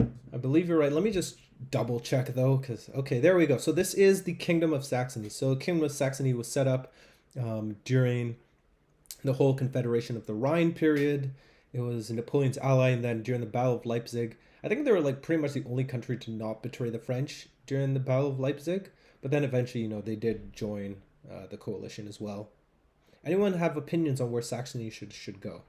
I believe you're right. Let me just double check though, because okay, there we go. So this is the Kingdom of Saxony. So the Kingdom of Saxony was set up during the whole Confederation of the Rhine period. It was Napoleon's ally, and then during the Battle of Leipzig, I think they were like pretty much the only country to not betray the French during the Battle of Leipzig. But then eventually, they did join the coalition as well. Anyone have opinions on where Saxony should go?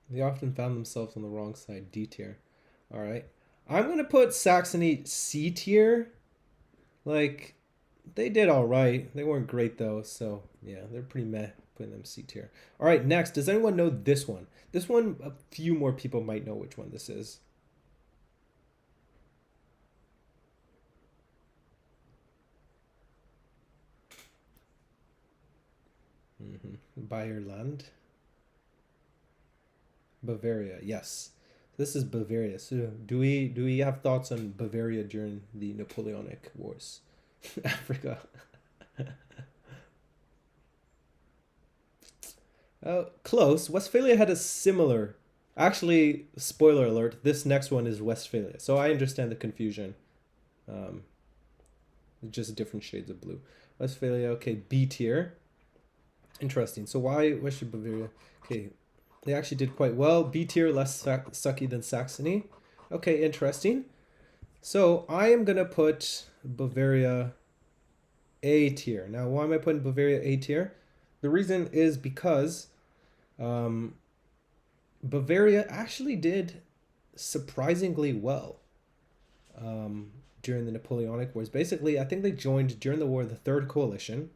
They often found themselves on the wrong side, D tier. All right. I'm going to put Saxony C tier. Like, they did all right. They weren't great, though. So, yeah, they're pretty meh putting them C tier. All right, next. Does anyone know this one? This one, a few more people might know which one this is. Bayerland. Bavaria, yes. This is Bavaria. So do we have thoughts on Bavaria during the Napoleonic Wars? Africa. Close. Westphalia had a similar... Actually, spoiler alert, this next one is Westphalia. So I understand the confusion. Just different shades of blue. Westphalia, okay, B tier. Interesting. So why should Bavaria... Okay, they actually did quite well. B tier, less sucky than Saxony. Okay, interesting. So I am going to put Bavaria A tier. Now, why am I putting Bavaria A tier? The reason is because Bavaria actually did surprisingly well during the Napoleonic Wars. Basically, I think they joined during the war the Third Coalition.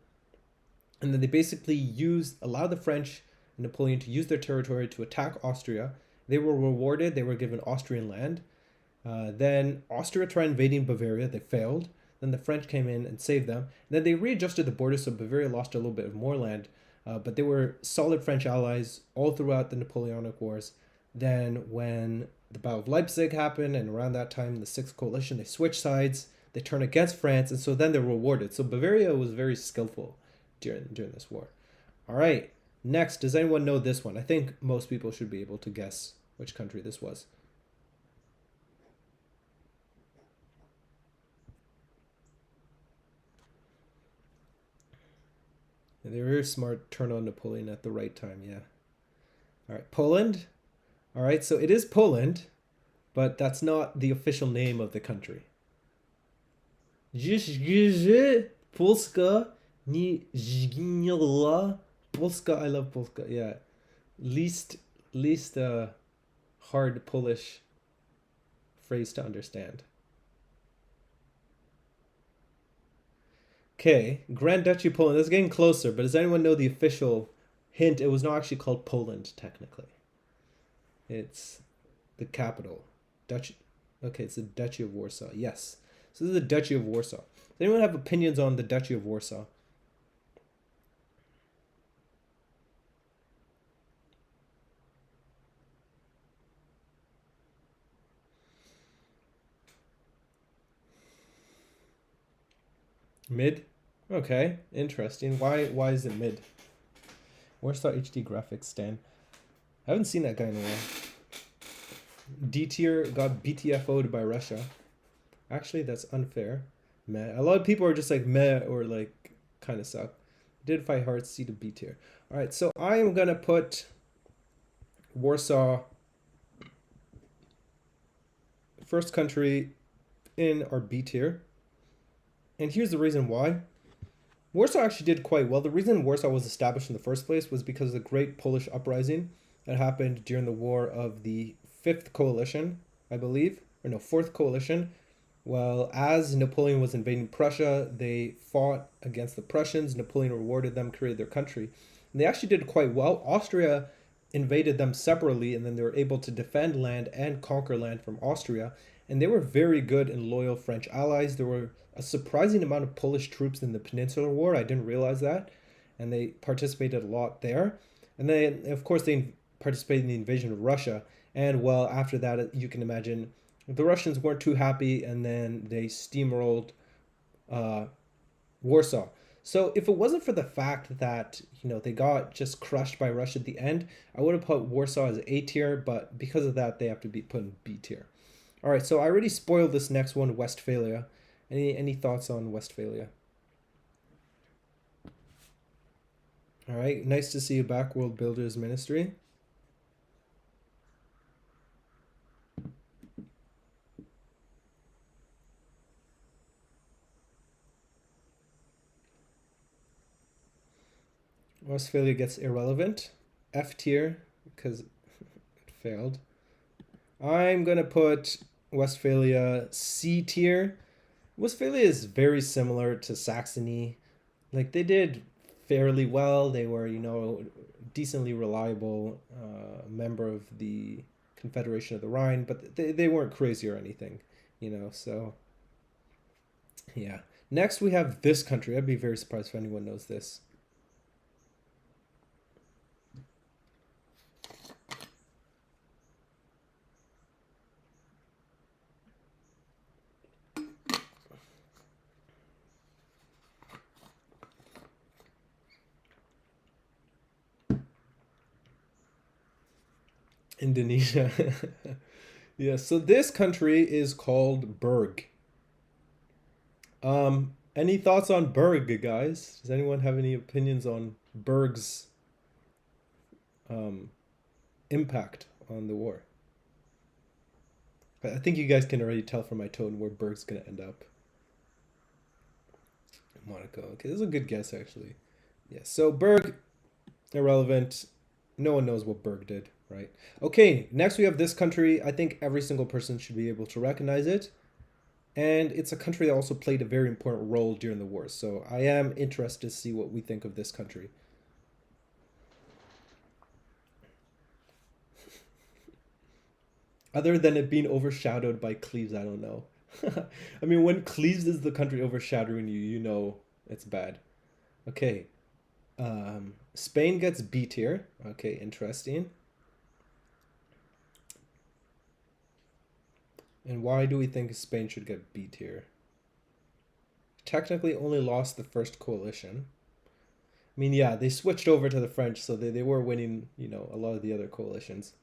And then they basically allowed the French and Napoleon to use their territory to attack Austria. They were rewarded. They were given Austrian land. Then Austria tried invading Bavaria. They failed. Then the French came in and saved them. And then they readjusted the borders, so Bavaria lost a little bit more land. But they were solid French allies all throughout the Napoleonic Wars. Then when the Battle of Leipzig happened, and around that time, the Sixth Coalition, they switched sides. They turned against France, and so then they were rewarded. So Bavaria was very skillful during this war. All right, next, does anyone know this one? I think most people should be able to guess which country this was. They were very smart. Turn on Napoleon at the right time. Yeah. All right, Poland. All right, so it is Poland, but that's not the official name of the country. Polska nie zginęła. Polska, I love Polska. Yeah, least hard Polish phrase to understand. Okay, Grand Duchy Poland. That's getting closer, but does anyone know the official hint? It was not actually called Poland technically. It's the capital. Dutch. Okay, it's the Duchy of Warsaw. Yes. So this is the Duchy of Warsaw. Does anyone have opinions on the Duchy of Warsaw? Mid? Okay, interesting. Why is it mid? Warsaw HD graphics stand. I haven't seen that guy in a while. D tier got BTFO'd by Russia. Actually, that's unfair. Meh. A lot of people are just like meh or like kind of suck. Did fight hard, C to B tier. All right, so I am gonna put Warsaw first country in our B tier. And here's the reason why. Warsaw actually did quite well. The reason Warsaw was established in the first place was because of the Great Polish Uprising that happened during the War of the Fifth Coalition, I believe, or no, Fourth Coalition. Well, as Napoleon was invading Prussia, they fought against the Prussians. Napoleon rewarded them, created their country. And they actually did quite well. Austria invaded them separately, and then they were able to defend land and conquer land from Austria. And they were very good and loyal French allies. There were a surprising amount of Polish troops in the Peninsular War. I didn't realize that. And they participated a lot there. And then, of course, they participated in the invasion of Russia. And, well, after that, you can imagine the Russians weren't too happy, and then they steamrolled Warsaw. So if it wasn't for the fact that, they got just crushed by Russia at the end, I would have put Warsaw as A tier, but because of that, they have to be put in B tier. All right, so I already spoiled this next one, Westphalia. Any thoughts on Westphalia? All right, nice to see you back, World Builders Ministry. Westphalia gets irrelevant. F tier, because it failed. I'm going to put Westphalia C tier. Westphalia is very similar to Saxony. Like, they did fairly well. They were, decently reliable member of the Confederation of the Rhine, but they weren't crazy or anything, so yeah. Next, we have this country. I'd be very surprised if anyone knows this. Indonesia. Yeah, so this country is called Berg. Any thoughts on Berg, guys? Does anyone have any opinions on Berg's impact on the war? I think you guys can already tell from my tone where Berg's gonna end up. Monaco. Okay, this is a good guess actually. Yeah, so Berg, irrelevant. No one knows what Berg did, right? Okay, next we have this country. I think every single person should be able to recognize it. And it's a country that also played a very important role during the war. So I am interested to see what we think of this country. Other than it being overshadowed by Cleves, I don't know. I mean, when Cleves is the country overshadowing you, you know it's bad. Okay. Spain gets B tier. Okay, interesting. And why do we think Spain should get B tier? Technically only lost the first coalition. I mean, yeah, they switched over to the French, so they were winning, a lot of the other coalitions.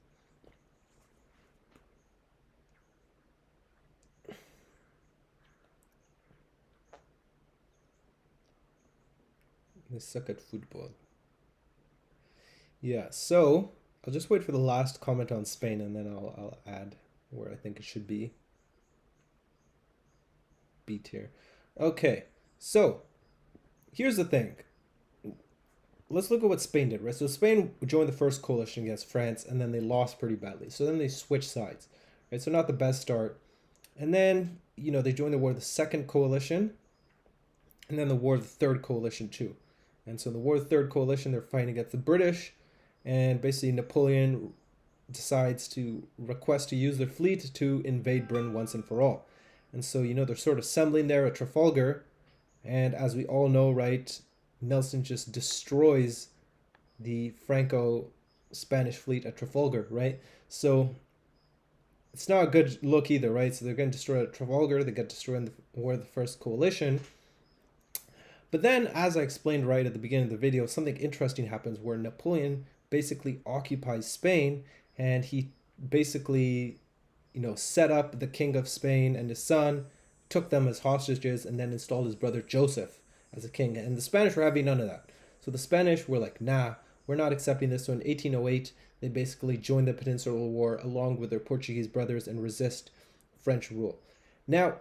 They suck at football. Yeah, so I'll just wait for the last comment on Spain and then I'll add where I think it should be. B tier. Okay, so here's the thing. Let's look at what Spain did, right? So Spain joined the first coalition against France and then they lost pretty badly. So then they switched sides, right? So not the best start. And then, they joined the war of the second coalition and then the war of the third coalition too. And so in the war of the third coalition, they're fighting against the British. And basically Napoleon decides to request to use their fleet to invade Britain once and for all. And so, they're sort of assembling there at Trafalgar. And as we all know, right, Nelson just destroys the Franco-Spanish fleet at Trafalgar, right? So it's not a good look either, right? So they're getting destroyed at Trafalgar. They get destroyed in the War of the First Coalition. But then, as I explained right at the beginning of the video, something interesting happens where Napoleon basically occupies Spain, and he basically, set up the king of Spain and his son, took them as hostages, and then installed his brother Joseph as a king. And the Spanish were having none of that. So the Spanish were like, nah, we're not accepting this. So in 1808, they basically joined the Peninsular War along with their Portuguese brothers and resist French rule. Now,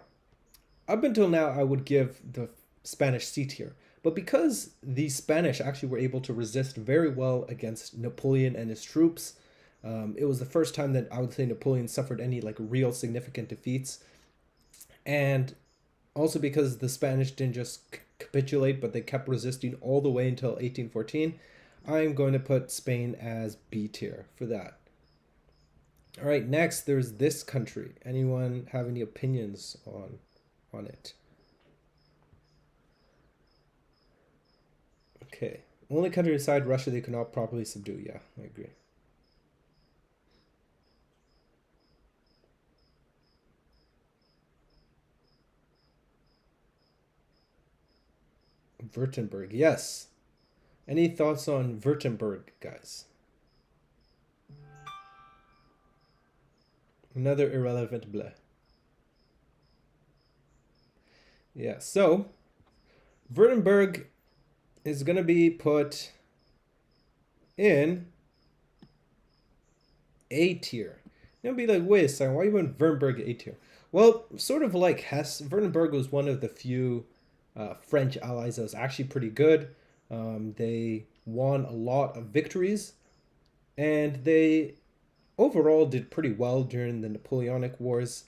up until now, I would give the Spanish C tier. But because the Spanish actually were able to resist very well against Napoleon and his troops, it was the first time that I would say Napoleon suffered any real significant defeats. And also because the Spanish didn't just capitulate, but they kept resisting all the way until 1814, I'm going to put Spain as B tier for that. All right, next there's this country. Anyone have any opinions on it? Okay. Only country beside Russia they could not properly subdue. Yeah, I agree. Württemberg, yes. Any thoughts on Württemberg, guys? Another irrelevant bleh. Yeah, so Württemberg is going to be put in A tier. You'll be like, wait a second, why are you putting Württemberg A tier? Well, sort of like Hesse, Württemberg was one of the few French allies that was actually pretty good. They won a lot of victories, and they overall did pretty well during the Napoleonic Wars.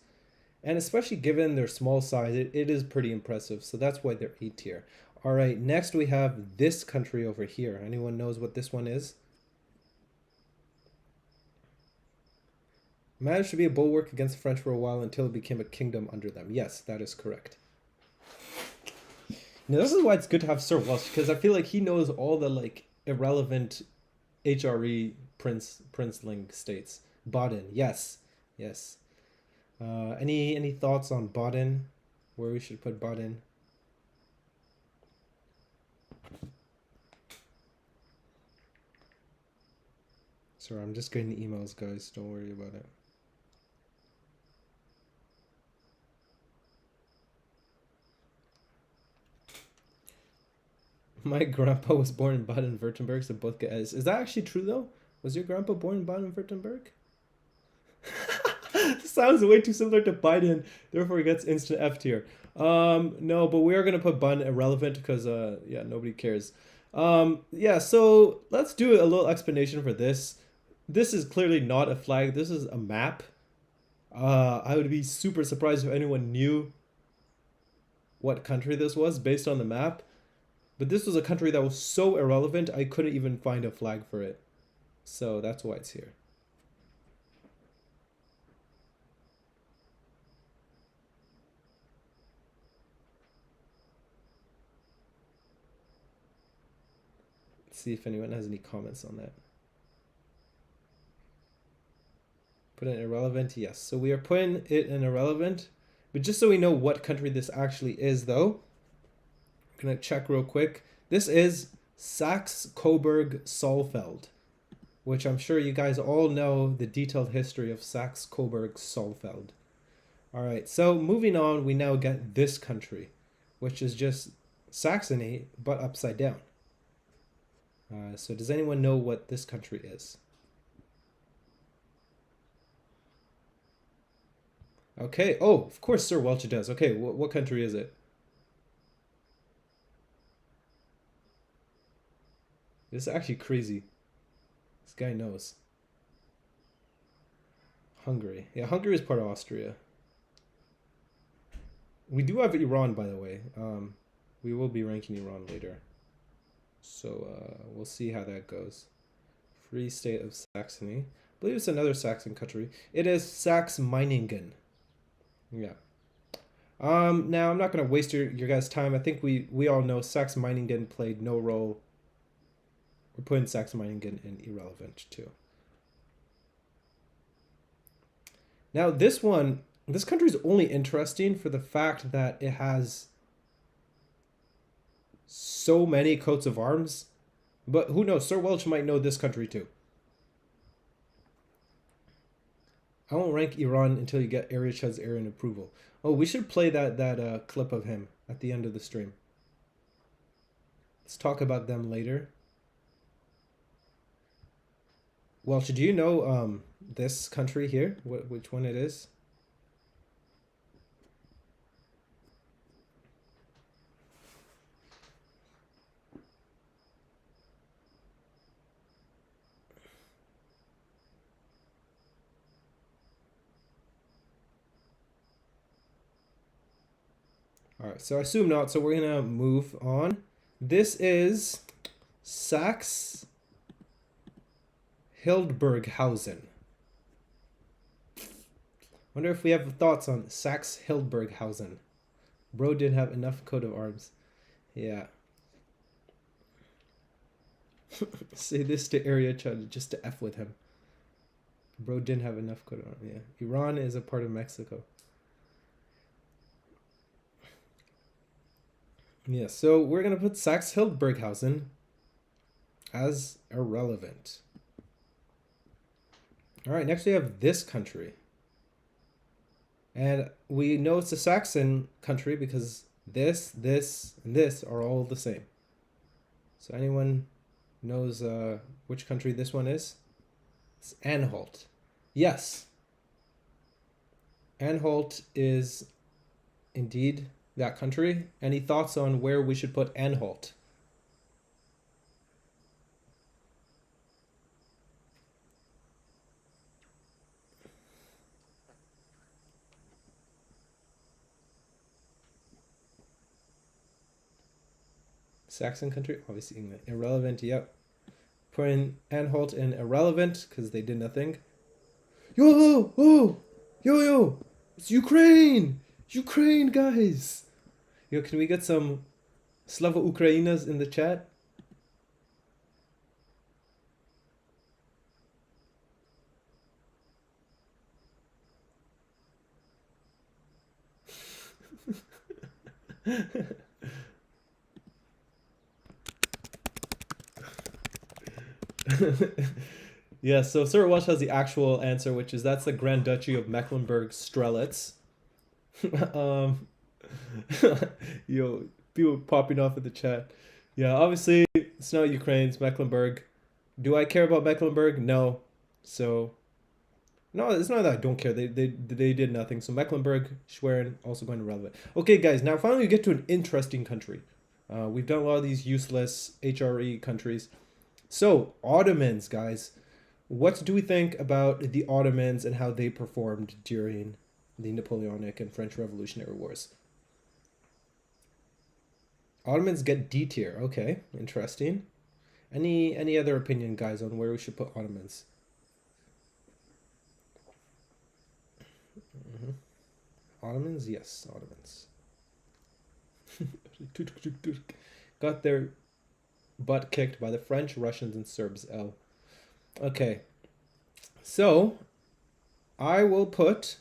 And especially given their small size, it is pretty impressive. So that's why they're A tier. All right, next we have this country over here. Anyone knows what this one is? Managed to be a bulwark against the French for a while until it became a kingdom under them. Yes, that is correct. Now, this is why it's good to have Sir Welsh, because I feel like he knows all the irrelevant HRE princeling states. Baden, yes, yes. Any thoughts on Baden? Where we should put Baden? Sorry, I'm just getting emails, guys. Don't worry about it. My grandpa was born in Baden-Württemberg, so both get S. Is that actually true, though? Was your grandpa born in Baden-Württemberg? Sounds way too similar to Biden, therefore he gets instant F tier. No, but we are going to put Baden irrelevant because, yeah, nobody cares. Yeah, so let's do a little explanation for this. This is clearly not a flag. This is a map. I would be super surprised if anyone knew what country this was based on the map. But this was a country that was so irrelevant, I couldn't even find a flag for it. So that's why it's here. Let's see if anyone has any comments on that. Put it in irrelevant, yes. So we are putting it in irrelevant. But just so we know what country this actually is, though, I'm going to check real quick. This is Saxe-Coburg-Saalfeld, which I'm sure you guys all know the detailed history of Saxe-Coburg-Saalfeld. All right, so moving on, we now get this country, which is just Saxony, but upside down. So does anyone know what this country is? Okay. Oh, of course, Sir Welch does. Okay, what country is it? This is actually crazy. This guy knows. Hungary. Yeah, Hungary is part of Austria. We do have Iran, by the way. We will be ranking Iran later. So we'll see how that goes. Free State of Saxony. I believe it's another Saxon country. It is Saxe-Meiningen. Yeah. Now I'm not gonna waste your guys' time. I think we all know Saxe-Meiningen played no role. We're putting Saxe-Meiningen in irrelevant too. Now this country is only interesting for the fact that it has so many coats of arms. But who knows? Sir Welch might know this country too. I won't rank Iran until you get Area Chud's area and approval. Oh, we should play that clip of him at the end of the stream. Let's talk about them later. Welch, do you know this country here? Which one it is? All right, so I assume not. So we're gonna move on. This is Saxe Hildburghausen. Wonder if we have thoughts on Saxe Hildburghausen. Bro didn't have enough coat of arms. Yeah. Say this to Area Chud just to F with him. Bro didn't have enough coat of arms. Yeah. Iran is a part of Mexico. Yeah, so we're going to put Saxe Hildburghausen as irrelevant. All right, next we have this country. And we know it's a Saxon country because this, and this are all the same. So anyone knows which country this one is? It's Anhalt. Yes. Anhalt is indeed that country. Any thoughts on where we should put Anhalt? Saxon country, obviously England. Irrelevant, yep. Putting Anhalt in irrelevant because they did nothing. Yo, oh, yo, it's Ukraine! Ukraine, guys! Yo, can we get some Slava Ukrainas in the chat? Yeah, so Sir Welsh has the actual answer, which is that's the Grand Duchy of Mecklenburg-Strelitz. Yo, people popping off in the chat. Yeah, obviously it's not Ukraine, it's Mecklenburg. Do I care about Mecklenburg? No. So no, it's not that I don't care. They did nothing. So Mecklenburg, Schwerin, also going to relevant. Okay, guys, now finally we get to an interesting country. We've done a lot of these useless HRE countries. So Ottomans, guys. What do we think about the Ottomans and how they performed during the Napoleonic and French Revolutionary Wars? Ottomans get D tier. Okay, interesting. Any other opinion, guys, on where we should put Ottomans? Ottomans, yes, Ottomans. Got their butt kicked by the French, Russians, and Serbs. L. Okay, so I will put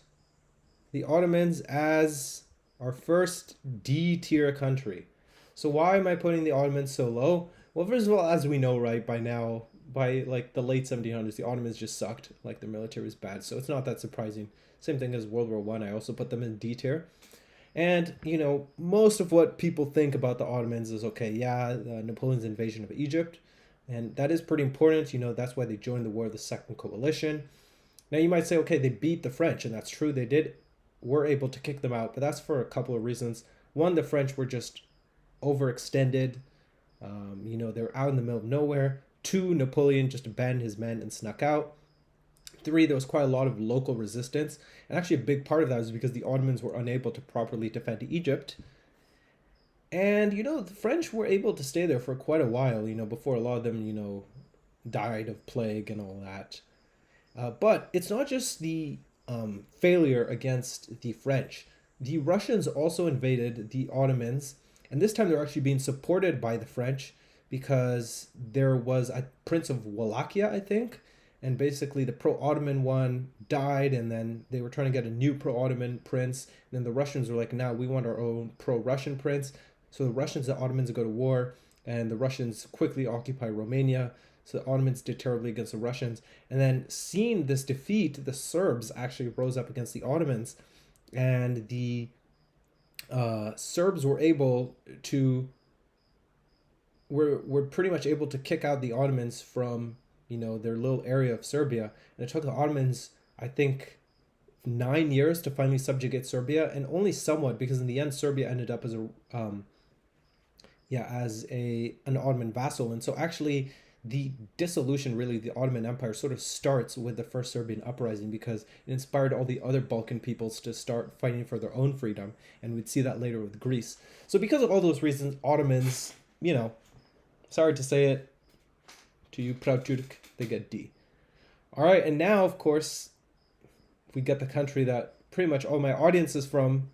the Ottomans as our first D tier country. So why am I putting the Ottomans so low? Well, first of all, as we know, right, by now, by like the late 1700s, the Ottomans just sucked. Like their military was bad, so it's not that surprising. Same thing as World War I. I also put them in D tier. And, you know, most of what people think about the Ottomans is, okay, yeah, Napoleon's invasion of Egypt, And that is pretty important. That's why they joined the war of the Second Coalition. Now you might say, okay, they beat the French, and that's true. They did were able to kick them out, but that's for a couple of reasons. One, the French were just overextended. They were out in the middle of nowhere. Two, Napoleon just abandoned his men and snuck out. Three, there was quite a lot of local resistance. And actually, a big part of that was because the Ottomans were unable to properly defend Egypt. And, the French were able to stay there for quite a while, before a lot of them, died of plague and all that. But it's not just the failure against the French. The Russians also invaded the Ottomans, and this time they're actually being supported by the French because there was a Prince of Wallachia, I think, and basically the pro-Ottoman one died, and then they were trying to get a new pro-Ottoman prince. And then the Russians were like, "No, we want our own pro-Russian prince." So the Russians and the Ottomans go to war, and the Russians quickly occupy Romania. So the Ottomans did terribly against the Russians. And then seeing this defeat, the Serbs actually rose up against the Ottomans, and the Serbs were able to were pretty much able to kick out the Ottomans from their little area of Serbia. And it took the Ottomans, I think, 9 years to finally subjugate Serbia, and only somewhat, because in the end Serbia ended up as an Ottoman vassal. And so actually the dissolution, really, the Ottoman Empire sort of starts with the first Serbian uprising, because it inspired all the other Balkan peoples to start fighting for their own freedom, and we'd see that later with Greece. So because of all those reasons, Ottomans, sorry to say it to you, proud Turk, they get D. All right, and now, of course, we get the country that pretty much all my audience is from,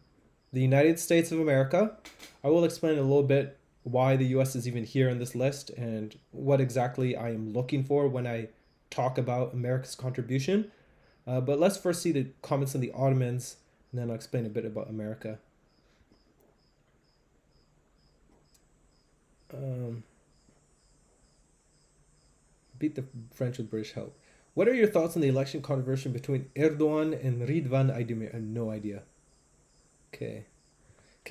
the United States of America. I will explain a little bit why the US is even here in this list and what exactly I am looking for when I talk about America's contribution. But let's first see the comments on the Ottomans, and then I'll explain a bit about America. Beat the French with British help. What are your thoughts on the election controversy between Erdogan and Ridvan Aydemir? I have no idea. Okay,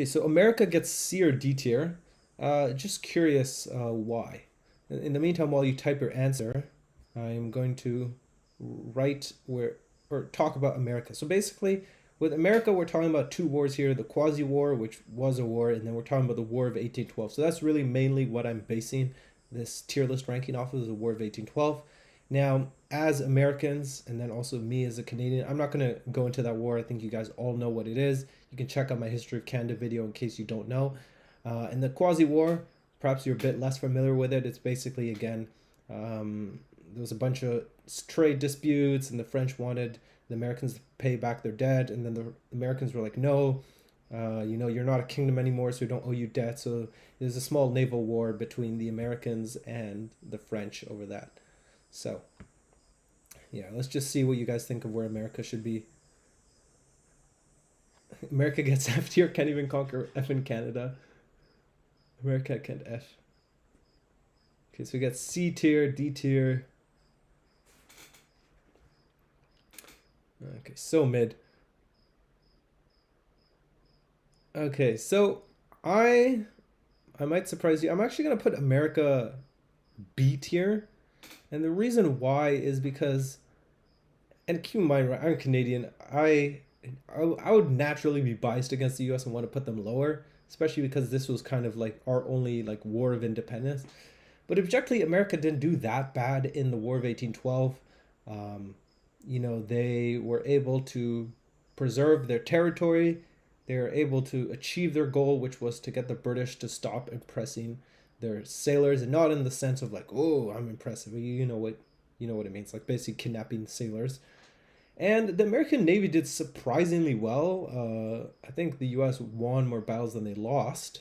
so America gets C or D tier. Just curious why. In the meantime, while you type your answer, I'm going to talk about America. So basically, with America, we're talking about two wars here: the Quasi-War, which was a war, and then we're talking about the War of 1812. So that's really mainly what I'm basing this tier list ranking off of, the War of 1812. Now, as Americans, and then also me as a Canadian, I'm not going to go into that war. I think you guys all know what it is. You can check out my History of Canada video in case you don't know. And the Quasi-War, perhaps you're a bit less familiar with it. It's basically, again, there was a bunch of trade disputes, and the French wanted the Americans to pay back their debt, and then the Americans were like, no, you're not a kingdom anymore, so we don't owe you debt. So there's a small naval war between the Americans and the French over that. So, yeah, let's just see what you guys think of where America should be. America gets F tier, can't even conquer F in Canada. America can't F. Okay, so we got C tier, D tier. Okay, so mid. Okay, so I might surprise you. I'm actually gonna put America B tier, and the reason why is because, and keep in mind, right, I'm Canadian. I would naturally be biased against the U.S. and want to put them lower, especially because this was kind of like our only like war of independence. But objectively, America didn't do that bad in the War of 1812. They were able to preserve their territory. They were able to achieve their goal, which was to get the British to stop impressing their sailors, and not in the sense of like, oh, I'm impressive. You know what it means, like basically kidnapping sailors. And the American Navy did surprisingly well. I think the U.S. won more battles than they lost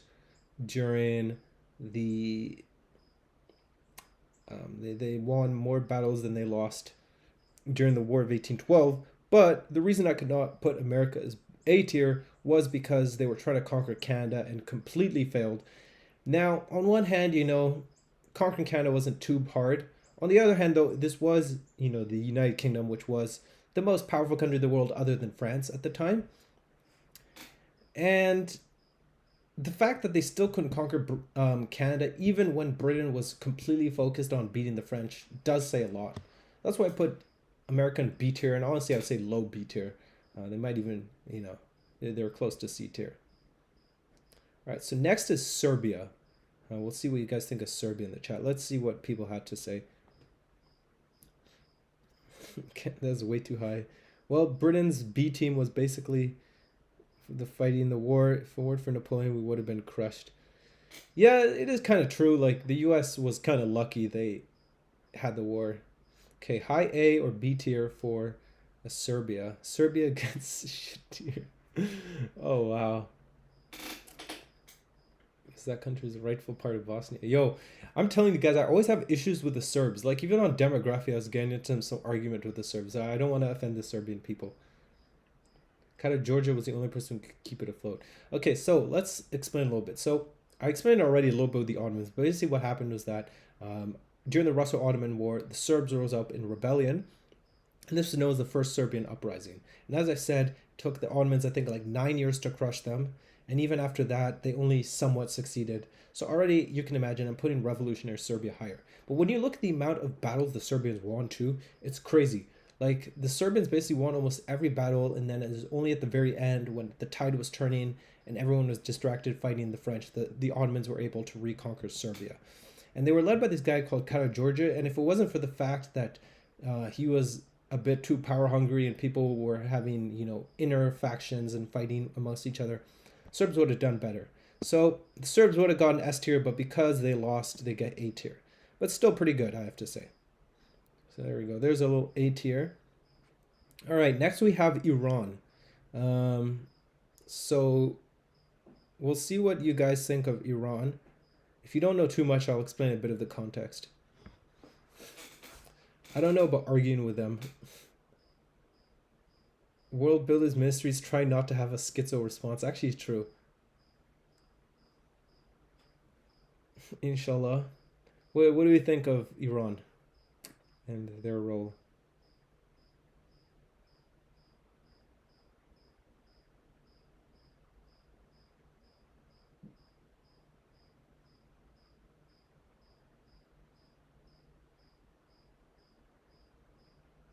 during the. They won more battles than they lost during the War of 1812. But the reason I could not put America as A tier was because they were trying to conquer Canada and completely failed. Now, on one hand, conquering Canada wasn't too hard. On the other hand, though, this was, the United Kingdom, which was the most powerful country in the world other than France at the time. And the fact that they still couldn't conquer Canada, even when Britain was completely focused on beating the French, does say a lot. That's why I put American B tier, and honestly, I would say low B tier. They might even, they're close to C tier. All right, so next is Serbia. We'll see what you guys think of Serbia in the chat. Let's see what people had to say. That's way too high. Well, Britain's B team was basically the fighting the war. If it weren't for Napoleon, we would have been crushed. Yeah, it is kind of true. Like, the U.S. was kind of lucky they had the war. Okay, high A or B tier for Serbia. Serbia gets shit tier. Oh, wow. Because that country is a rightful part of Bosnia. Yo, I'm telling you guys, I always have issues with the Serbs. Like, even on demography, I was getting into some argument with the Serbs. I don't want to offend the Serbian people. Kind of Georgia was the only person who could keep it afloat. Okay, so let's explain a little bit. So I explained already a little bit with the Ottomans, but basically what happened was that during the Russo-Ottoman War, the Serbs rose up in rebellion, and this was known as the First Serbian Uprising. And as I said, it took the Ottomans, I think, like 9 years to crush them, and even after that, they only somewhat succeeded. So already, you can imagine, I'm putting revolutionary Serbia higher. But when you look at the amount of battles the Serbians won too, it's crazy. Like, the Serbians basically won almost every battle, and then it was only at the very end when the tide was turning and everyone was distracted fighting the French that the Ottomans were able to reconquer Serbia. And they were led by this guy called Karađorđe, and if it wasn't for the fact that he was a bit too power hungry and people were having, inner factions and fighting amongst each other, Serbs would have done better. So the Serbs would have gotten S tier, but because they lost, they get A tier. But still pretty good, I have to say. So there we go. There's a little A tier. All right, next we have Iran. So we'll see what you guys think of Iran. If you don't know too much, I'll explain a bit of the context. I don't know about arguing with them. World Builders Ministries try not to have a schizo response. Actually, it's true. Inshallah. What do we think of Iran and their role?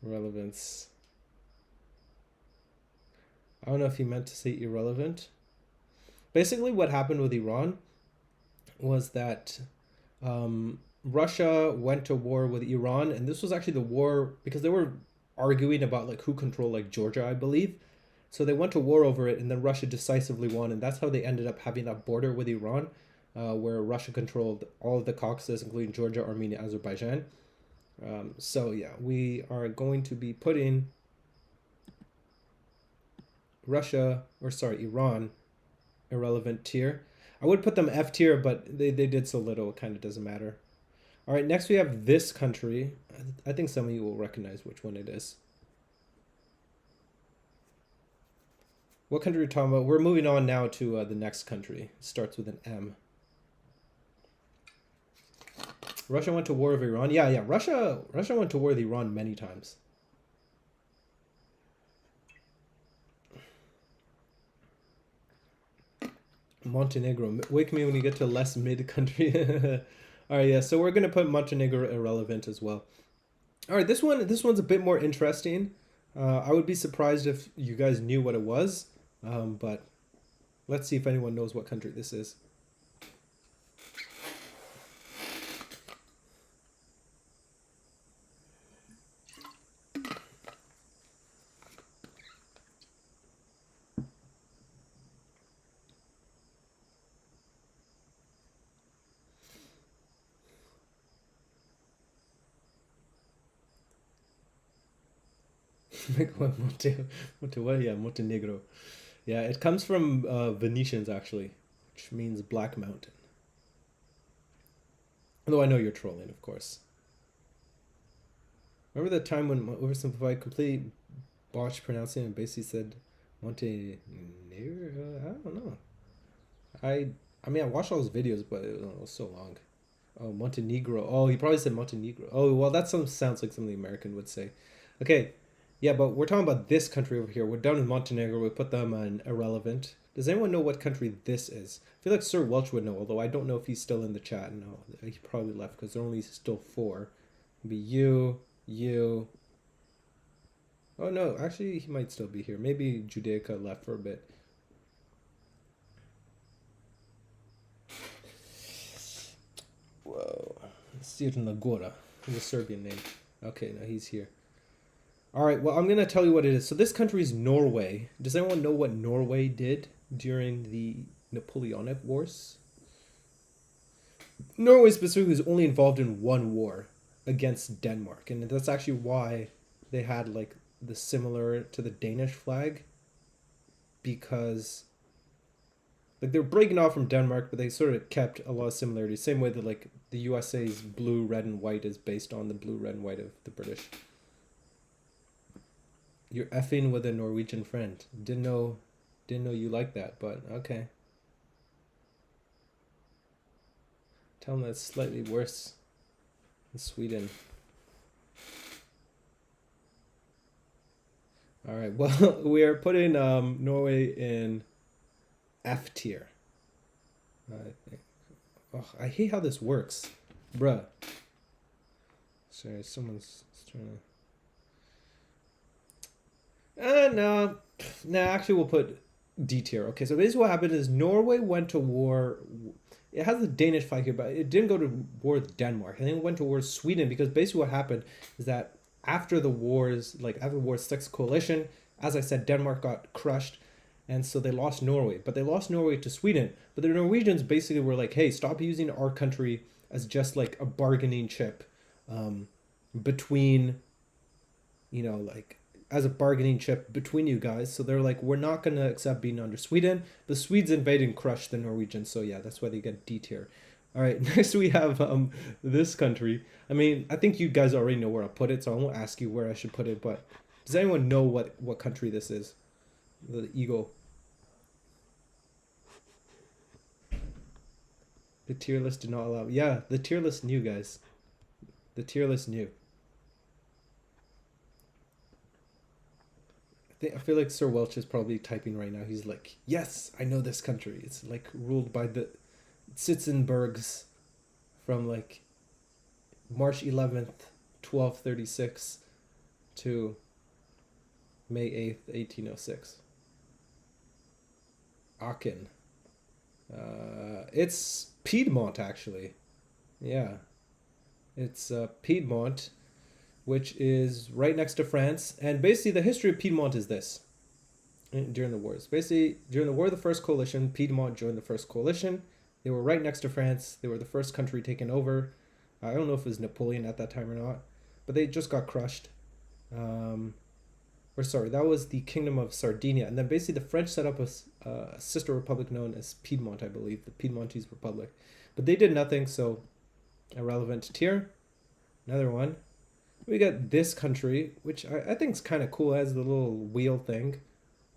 Relevance. I don't know if he meant to say irrelevant. Basically, what happened with Iran was that Russia went to war with Iran, and this was actually the war because they were arguing about like who controlled like Georgia, I believe. So they went to war over it, and then Russia decisively won, and that's how they ended up having that border with Iran, where Russia controlled all of the Caucasus, including Georgia, Armenia, Azerbaijan. So yeah, we are going to be putting Iran, irrelevant tier. I would put them F tier, but they did so little, it kind of doesn't matter. All right, next we have this country. I think some of you will recognize which one it is. What country are we talking about? We're moving on now to the next country. It starts with an M. Russia went to war with Iran. Yeah. Russia went to war with Iran many times. Montenegro. Wake me when you get to less mid country. All right, yeah. So we're gonna put Montenegro irrelevant as well. All right, this one's a bit more interesting. I would be surprised if you guys knew what it was, but let's see if anyone knows what country this is. Montenegro. Yeah, it comes from Venetians actually, which means Black Mountain. Although I know you're trolling, of course. Remember the time when Oversimplified completely botched pronouncing and basically said Montenegro? I don't know. I mean, I watched all his videos, but it was so long. Oh, Montenegro. Oh, he probably said Montenegro. Oh, well, that sounds like something the American would say. Okay, Yeah, but we're talking about this country over here. We're done with Montenegro. We put them on irrelevant. Does anyone know what country this is? I feel like Sir Welch would know, although I don't know if he's still in the chat. No, he probably left because there are only still four. It'd be you, you. Oh no, actually he might still be here. Maybe Judaica left for a bit. Whoa. Sirnagora. It's a Serbian name. Okay, now he's here. All right, well, I'm going to tell you what it is. So this country is Norway. Does anyone know what Norway did during the Napoleonic Wars? Norway specifically was only involved in one war against Denmark, and that's actually why they had like the similar to the Danish flag, because like they're breaking off from Denmark, but they sort of kept a lot of similarities. Same way that like the USA's blue, red, and white is based on the blue, red, and white of the British. You're effing with a Norwegian friend. Didn't know you like that, but okay. Tell them that's slightly worse in Sweden. All right. Well, we are putting Norway in F tier. I think. Oh, I hate how this works, bruh. Sorry, someone's trying to. No. Actually, we'll put D tier. Okay, so basically what happened is Norway went to war. It has the Danish flag here, but it didn't go to war with Denmark. I think it went to war with Sweden because basically what happened is that after the wars, like after War 6 coalition, as I said, Denmark got crushed, and so they lost Norway. But they lost Norway to Sweden. But the Norwegians basically were like, hey, stop using our country as just like a bargaining chip between, like as a bargaining chip between you guys. So they're like, we're not going to accept being under Sweden. The Swedes invaded and crushed the Norwegians. So yeah, that's why they get D tier. All right, next we have this country. I mean, I think you guys already know where I'll put it, so I won't ask you where I should put it. But does anyone know what country this is? The eagle. The tier list did not allow. Yeah, the tier list knew, guys. The tier list knew. I feel like Sir Welch is probably typing right now. He's like, yes, I know this country. It's like ruled by the Sitzenbergs from like March 11th, 1236 to May 8th, 1806. Aachen. It's Piedmont, actually. Yeah. It's Piedmont, which is right next to France. And basically, the history of Piedmont is this during the wars. Basically, during the War of the First Coalition, Piedmont joined the First Coalition. They were right next to France. They were the first country taken over. I don't know if it was Napoleon at that time or not, but they just got crushed. That was the Kingdom of Sardinia. And then basically the French set up a sister republic known as Piedmont, I believe, the Piedmontese Republic. But they did nothing, so irrelevant tier. Another one. We got this country, which I think is kind of cool. It has the little wheel thing.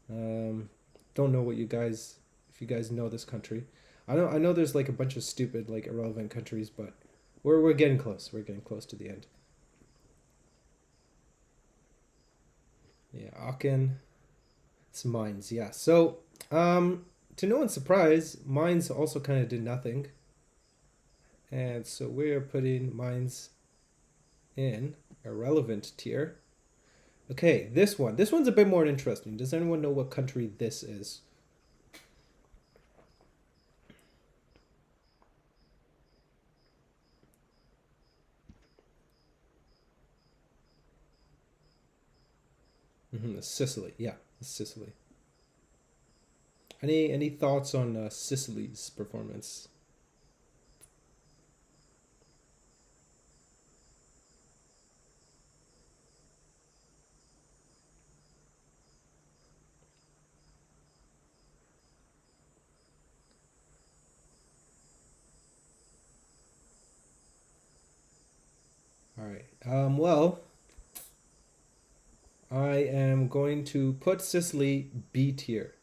Don't know if you guys know this country. I know there's like a bunch of stupid, like irrelevant countries, but we're getting close. We're getting close to the end. Yeah, Aachen. It's Mainz. Yeah. So, to no one's surprise, Mainz also kind of did nothing. And so we're putting Mainz in irrelevant tier. Okay, this one. This one's a bit more interesting. Does anyone know what country this is? Sicily. Yeah, Sicily. Any thoughts on Sicily's performance? All right. Well, I am going to put Sicily B tier.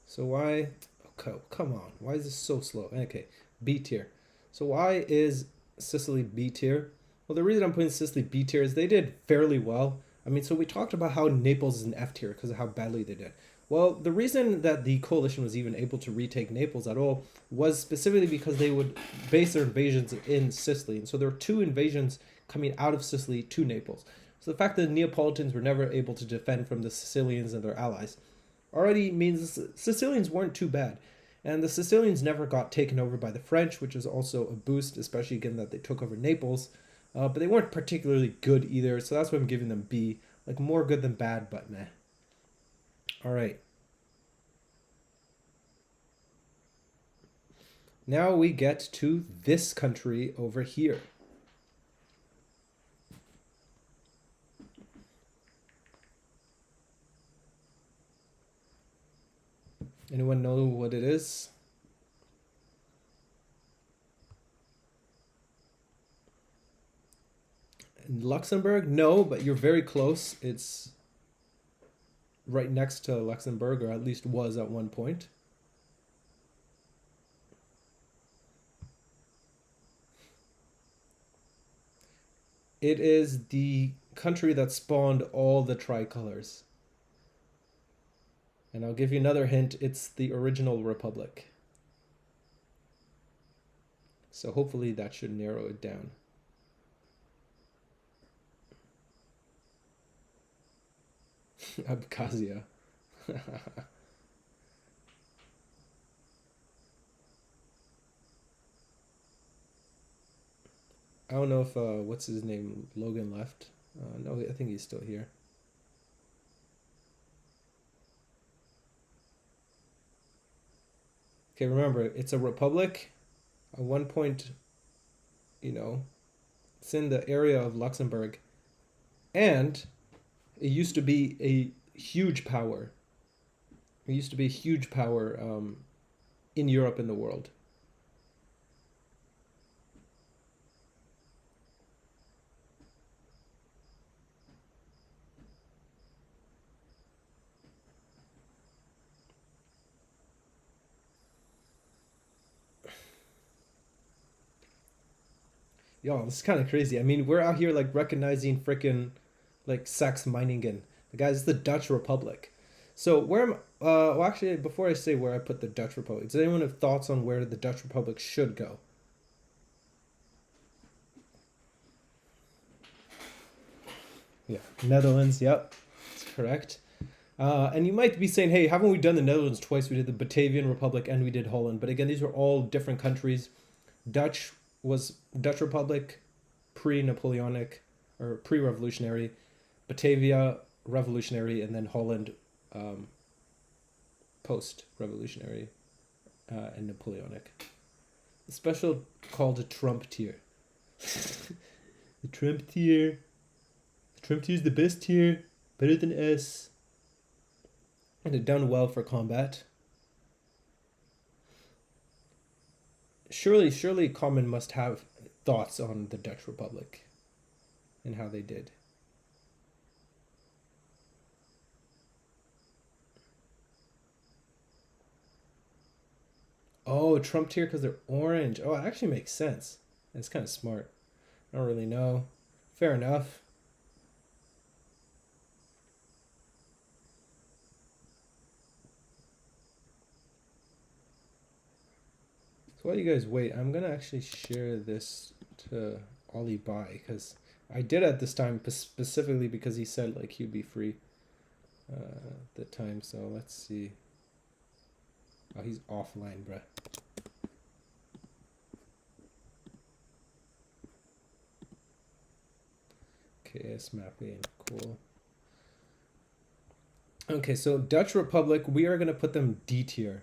So why? Okay, come on. Why is this so slow? Okay, B tier. So why is Sicily B tier? Well, the reason I'm putting Sicily B tier is they did fairly well. I mean, so we talked about how Naples is an F tier because of how badly they did. Well, the reason that the coalition was even able to retake Naples at all was specifically because they would base their invasions in Sicily. And so there were two invasions coming out of Sicily to Naples. So the fact that the Neapolitans were never able to defend from the Sicilians and their allies already means the Sicilians weren't too bad. And the Sicilians never got taken over by the French, which was also a boost, especially given that they took over Naples. But they weren't particularly good either, so that's why I'm giving them B. Like, more good than bad, but meh. All right. Now we get to this country over here. Anyone know what it is? Luxembourg? No, but you're very close. It's right next to Luxembourg, or at least was at one point. It is the country that spawned all the tricolors. And I'll give you another hint, it's the original republic. So hopefully that should narrow it down. Abkhazia. I don't know if, what's his name, Logan left. No, I think he's still here. Okay, remember, it's a republic. At one point, you know, it's in the area of Luxembourg. And it used to be a huge power. It used to be a huge power in Europe and the world. Yo, this is kind of crazy. I mean, we're out here like recognizing freaking like Saxe Meiningen. The guys, the Dutch Republic. So where am well actually before I say where I put the Dutch Republic, does anyone have thoughts on where the Dutch Republic should go? Yeah, Netherlands. Yep, that's correct. And you might be saying, hey, haven't we done the Netherlands twice? We did the Batavian Republic and we did Holland. But again, these are all different countries. Dutch was Dutch Republic, pre-Napoleonic or pre-revolutionary, Batavia revolutionary, and then Holland post-revolutionary and Napoleonic. The special called a Trump tier. The Trump tier. The Trump tier is the best tier, better than S. And it done well for combat. Surely Common must have thoughts on the Dutch Republic and how they did. Oh, Trump tier because they're orange. Oh, it actually makes sense. It's kind of smart. I don't really know. Fair enough. So while you guys wait, I'm gonna actually share this to Ollie Bai because I did at this time specifically because he said like he'd be free at the time. So let's see. Oh, he's offline, bruh. KS mapping, cool. Okay, so Dutch Republic, we are gonna put them D tier.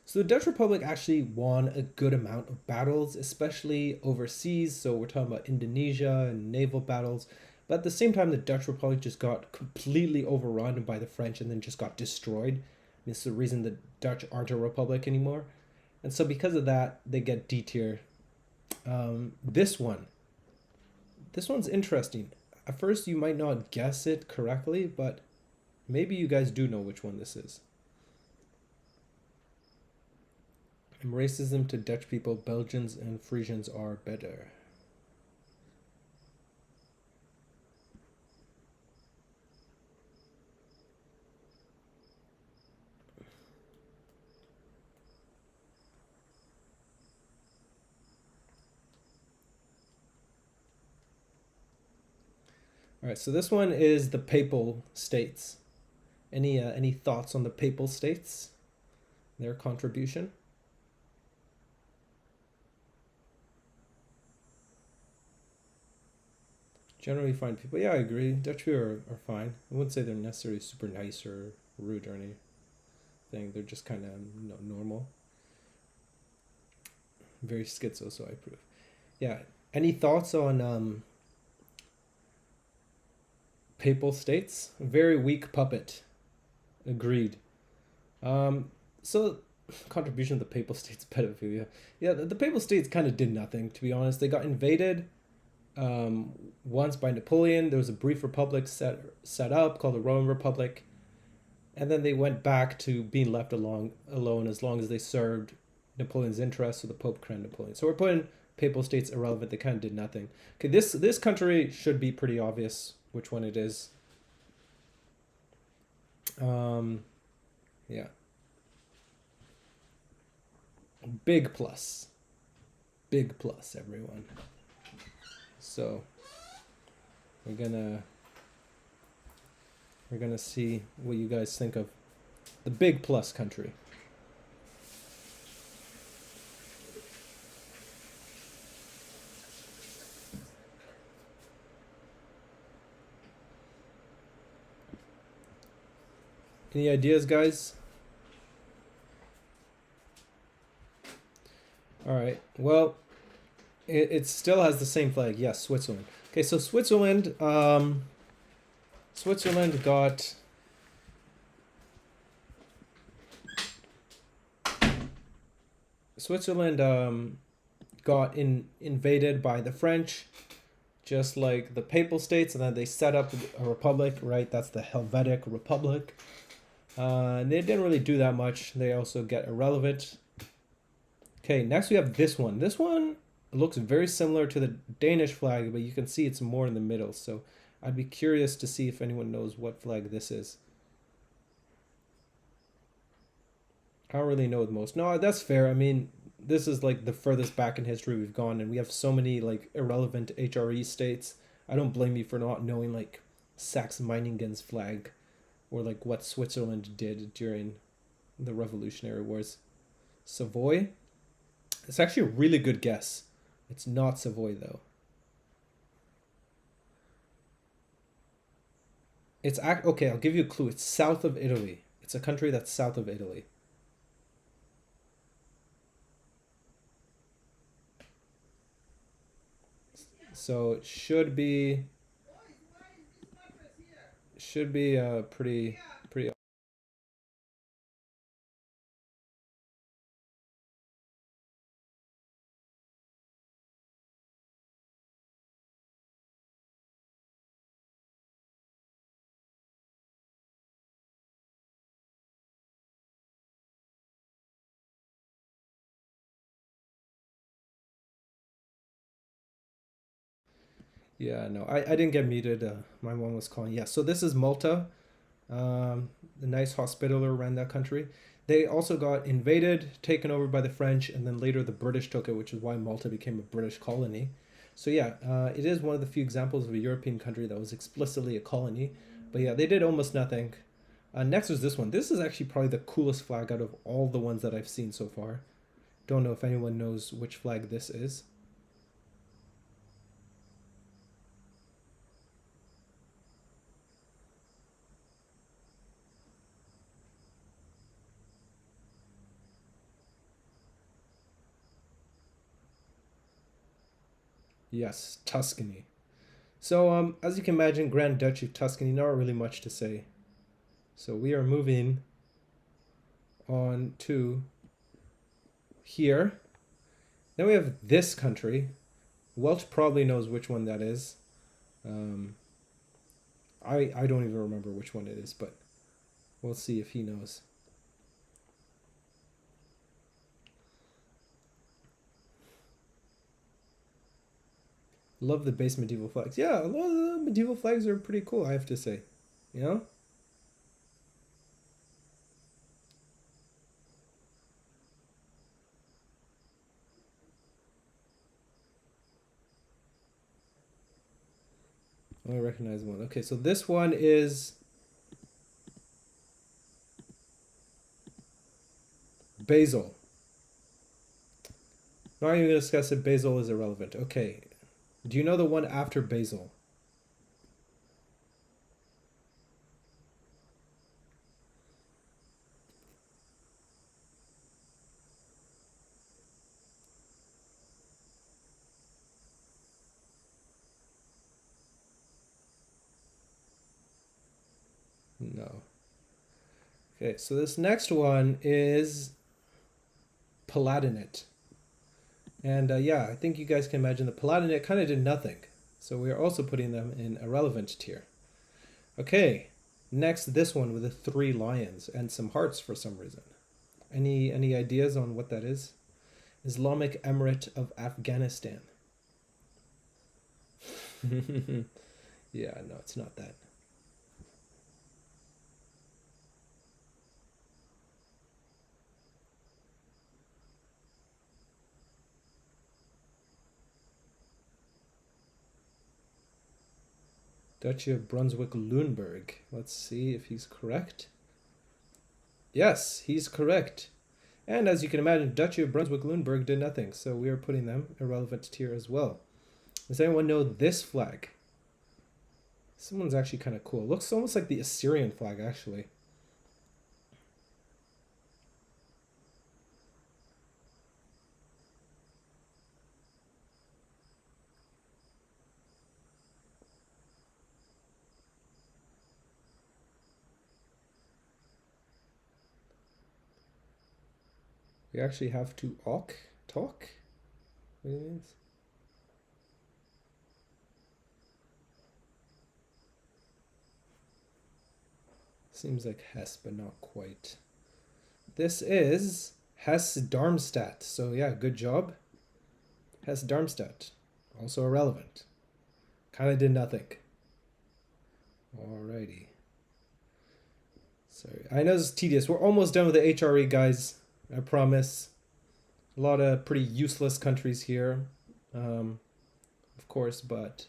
So the Dutch Republic actually won a good amount of battles, especially overseas. So we're talking about Indonesia and naval battles. But at the same time, the Dutch Republic just got completely overrun by the French and then just got destroyed. This is the reason the Dutch aren't a republic anymore. And so because of that, they get D tier. This one's interesting. At first, you might not guess it correctly, but maybe you guys do know which one this is. Racism to Dutch people, Belgians and Frisians are better. All right, so this one is the Papal States. Any thoughts on the Papal States? Their contribution? Generally fine people. Yeah, I agree. Dutch people are fine. I wouldn't say they're necessarily super nice or rude or anything. They're just kind of normal. Very schizo, so I approve. Yeah. Any thoughts on Papal States? Very weak puppet. Agreed. So contribution of the Papal States pedophilia. Yeah, the Papal States kind of did nothing, to be honest. They got invaded once by Napoleon. There was a brief republic set up called the Roman Republic, and then they went back to being left alone as long as they served Napoleon's interests. So the Pope crowned Napoleon. So we're putting Papal States irrelevant. They kind of did nothing. Okay, this country should be pretty obvious which one it is. Yeah. Big plus. Big plus, everyone. So we're gonna see what you guys think of the big plus country. Any ideas, guys? All right. Well, it still has the same flag. Yes, Switzerland. Okay, so Switzerland got invaded by the French, just like the Papal States, and then they set up a republic. Right, that's the Helvetic Republic. And they didn't really do that much. They also get irrelevant. Okay, next we have this one. This one looks very similar to the Danish flag, but you can see it's more in the middle. So I'd be curious to see if anyone knows what flag this is. I don't really know the most. No, that's fair. I mean, this is like the furthest back in history we've gone, and we have so many like irrelevant HRE states. I don't blame you for not knowing like Saxe-Meiningen's flag, or like what Switzerland did during the Revolutionary Wars. Savoy? It's actually a really good guess. It's not Savoy though. Okay, I'll give you a clue. It's south of Italy. It's a country that's south of Italy. So it should be pretty. Yeah, no, I didn't get muted. My mom was calling. Yeah, so this is Malta. The nice hospitaller ran that country. They also got invaded, taken over by the French, and then later the British took it, which is why Malta became a British colony. So yeah, it is one of the few examples of a European country that was explicitly a colony. But yeah, they did almost nothing. Next is this one. This is actually probably the coolest flag out of all the ones that I've seen so far. Don't know if anyone knows which flag this is. Yes, Tuscany. So, as you can imagine, Grand Duchy of Tuscany, not really much to say. So we are moving on to here. Then we have this country. Welch probably knows which one that is. Um, I don't even remember which one it is, but we'll see if he knows. Love the base medieval flags. Yeah, a lot of the medieval flags are pretty cool, I have to say. You know? Only recognize one. Okay, so this one is basil. Not even gonna discuss it. Basil is irrelevant. Okay. Do you know the one after basil? No. Okay, so this next one is Palatinate. And yeah, I think you guys can imagine the Palatinate kind of did nothing. So we are also putting them in irrelevant tier. Okay, next this one with the 3 lions and some hearts for some reason. Any ideas on what that is? Islamic Emirate of Afghanistan. Yeah, no, it's not that. Duchy of Brunswick-Luneburg. Let's see if he's correct. Yes, he's correct. And as you can imagine, Duchy of Brunswick-Luneburg did nothing, so we are putting them irrelevant tier as well. Does anyone know this flag? This one's actually kind of cool. It looks almost like the Assyrian flag, actually. We actually have to talk? What it means? Seems like Hesse, but not quite. This is Hesse-Darmstadt. So yeah, good job. Hesse-Darmstadt. Also irrelevant. Kind of did nothing. Alrighty. Sorry. I know this is tedious. We're almost done with the HRE, guys. I promise. A lot of pretty useless countries here. Of course, but...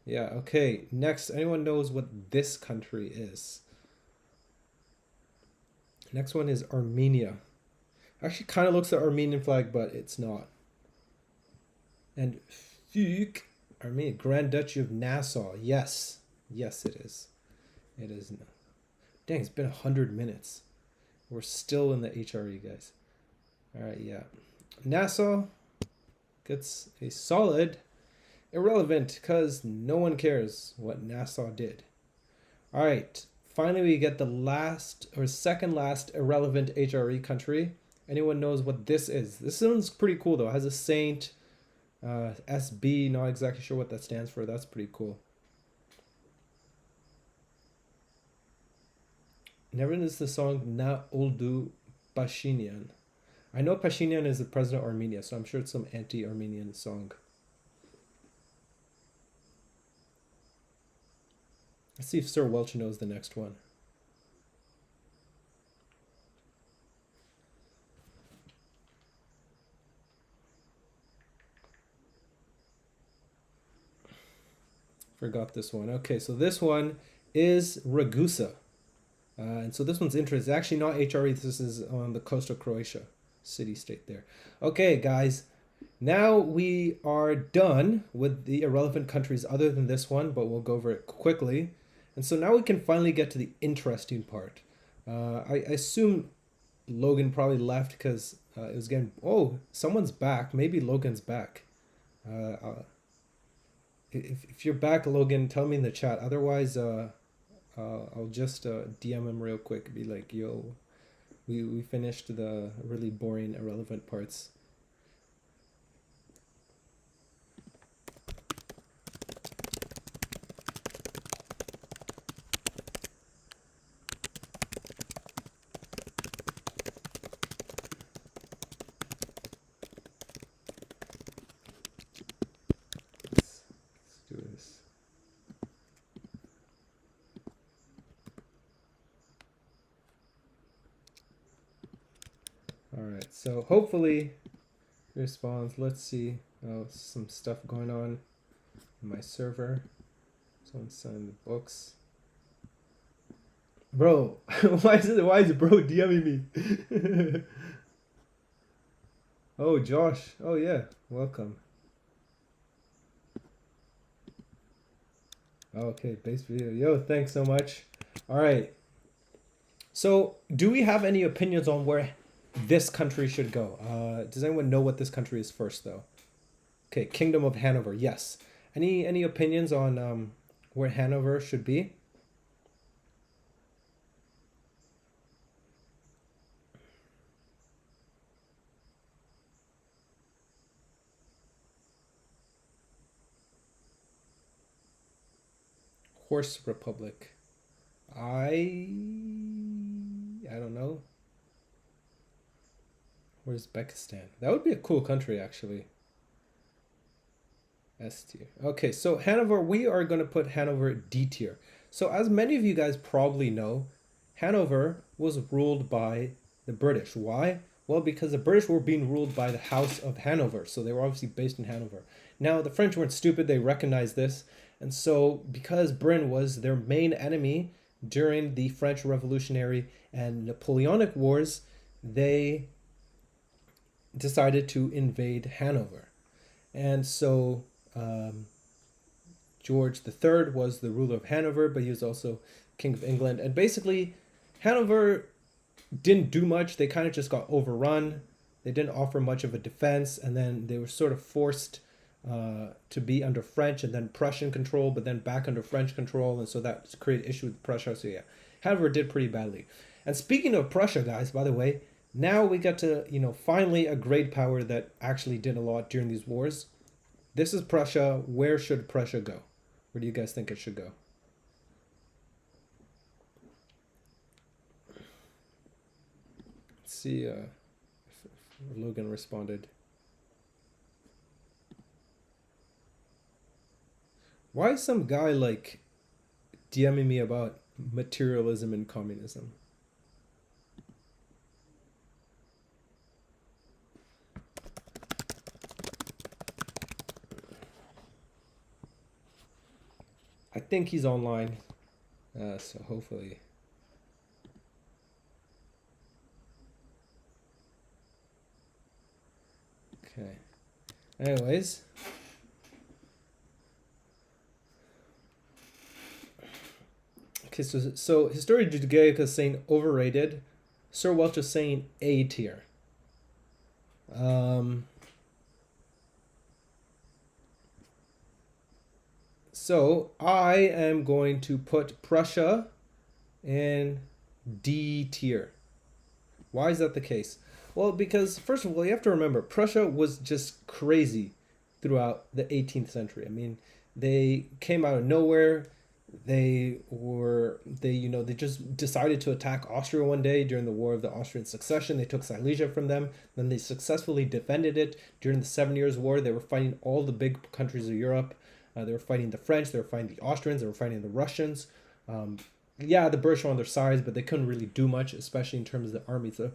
yeah, okay. Next, anyone knows what this country is? Next one is Armenia. Actually kind of looks like the Armenian flag, but it's not. And Füg, Armenia, Grand Duchy of Nassau. Yes. Yes, it is. It is. Dang, it's been 100 minutes. We're still in the HRE, guys. Alright, yeah. Nassau gets a solid irrelevant because no one cares what Nassau did. Alright, finally we get the last or second last irrelevant HRE country. Anyone knows what this is? This one's pretty cool though. It has a saint, SB, not exactly sure what that stands for. That's pretty cool. Never is the song Na Oldu Pashinyan. I know Pashinyan is the president of Armenia, so I'm sure it's some anti-Armenian song. Let's see if Sir Welch knows the next one. Forgot this one. Okay, so this one is Ragusa. And so this one's interesting. It's actually not HRE. This is on the coast of Croatia. City-state there. Okay, guys. Now we are done with the irrelevant countries other than this one, but we'll go over it quickly. And so now we can finally get to the interesting part. I assume Logan probably left because it was getting... oh, someone's back. Maybe Logan's back. If you're back, Logan, tell me in the chat. Otherwise, I'll just DM him real quick. Be like, yo, we finished the really boring, irrelevant parts. Let's do this. All right, so hopefully he responds. Let's see. Oh, some stuff going on. in my server. Someone signed the books. Bro, why is bro DMing me? Oh, Josh. Oh yeah, welcome. Okay, base video. Yo, thanks so much. All right. So, do we have any opinions on where this country should go? Does anyone know what this country is first, though? Okay, Kingdom of Hanover. Yes. Any opinions on where Hanover should be? Horse Republic. I don't know. Where's Uzbekistan? That would be a cool country, actually. S tier. Okay, so Hanover, we are going to put Hanover D tier. So, as many of you guys probably know, Hanover was ruled by the British. Why? Well, because the British were being ruled by the House of Hanover, so they were obviously based in Hanover. Now, the French weren't stupid, they recognized this, and so because Britain was their main enemy during the French Revolutionary and Napoleonic Wars, they decided to invade Hanover. And so um, George III was the ruler of Hanover, but he was also King of England. And basically, Hanover didn't do much. They kind of just got overrun. They didn't offer much of a defense, and then they were sort of forced to be under French and then Prussian control, but then back under French control, and so that created issue with Prussia. So yeah, Hanover did pretty badly. And speaking of Prussia, guys, by the way, now we got to finally a great power that actually did a lot during these wars. This is Prussia. Where should Prussia go? Where do you guys think it should go? Let's see if Logan responded. Why is some guy like DMing me about materialism and communism? I think he's online, so hopefully. Okay. Anyways. Okay, so Historia Judaica is saying overrated. Sir Welch is saying A tier. So I am going to put Prussia in D tier. Why is that the case? Well, because first of all, you have to remember Prussia was just crazy throughout the 18th century. I mean, they came out of nowhere. They just decided to attack Austria one day during the War of the Austrian Succession. They took Silesia from them. Then they successfully defended it during the 7 Years' War. They were fighting all the big countries of Europe. They were fighting the French. They were fighting the Austrians. They were fighting the Russians. Yeah, the British were on their sides, but they couldn't really do much, especially in terms of the army. So,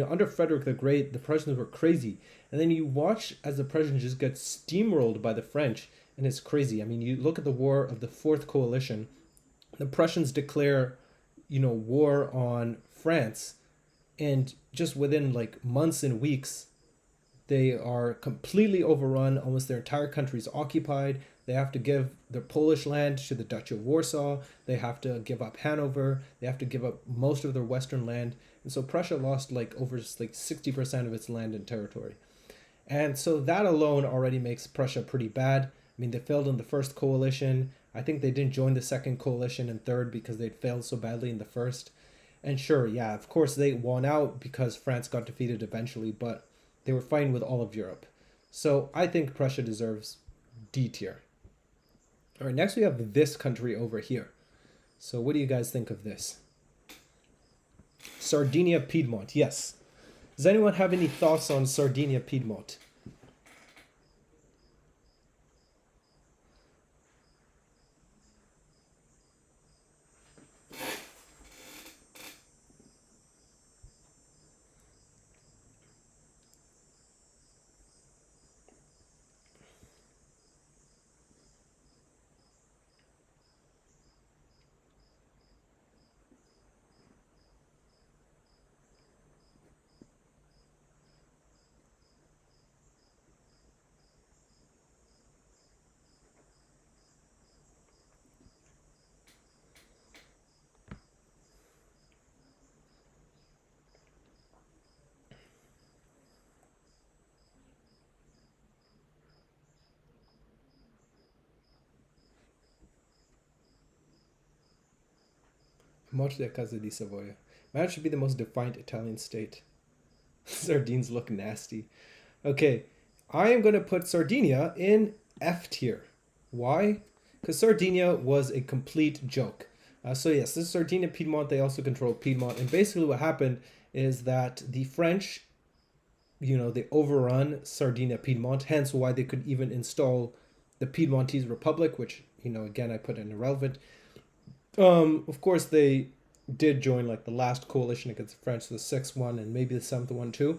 under Frederick the Great, the Prussians were crazy. And then you watch as the Prussians just get steamrolled by the French, and it's crazy. I mean, you look at the War of the Fourth Coalition. The Prussians declare, war on France, and just within like months and weeks, they are completely overrun. Almost their entire country is occupied. They have to give their Polish land to the Duchy of Warsaw. They have to give up Hanover. They have to give up most of their western land. And so Prussia lost over 60% of its land and territory. And so that alone already makes Prussia pretty bad. I mean, they failed in the first coalition. I think they didn't join the second coalition and third because they'd failed so badly in the first. And sure, yeah, of course they won out because France got defeated eventually, but they were fighting with all of Europe. So I think Prussia deserves D tier. All right, next we have this country over here. So what do you guys think of this? Sardinia Piedmont, yes. Does anyone have any thoughts on Sardinia Piedmont? Morte a casa di Savoia. Man, should be the most defiant Italian state. Sardines look nasty. Okay, I am going to put Sardinia in F tier. Why? Because Sardinia was a complete joke. So yes, this is Sardinia, Piedmont. They also control Piedmont. And basically what happened is that the French, they overrun Sardinia, Piedmont, hence why they could even install the Piedmontese Republic, which, again, I put in irrelevant. Of course, they did join like the last coalition against the French, the sixth one, and maybe the seventh one too.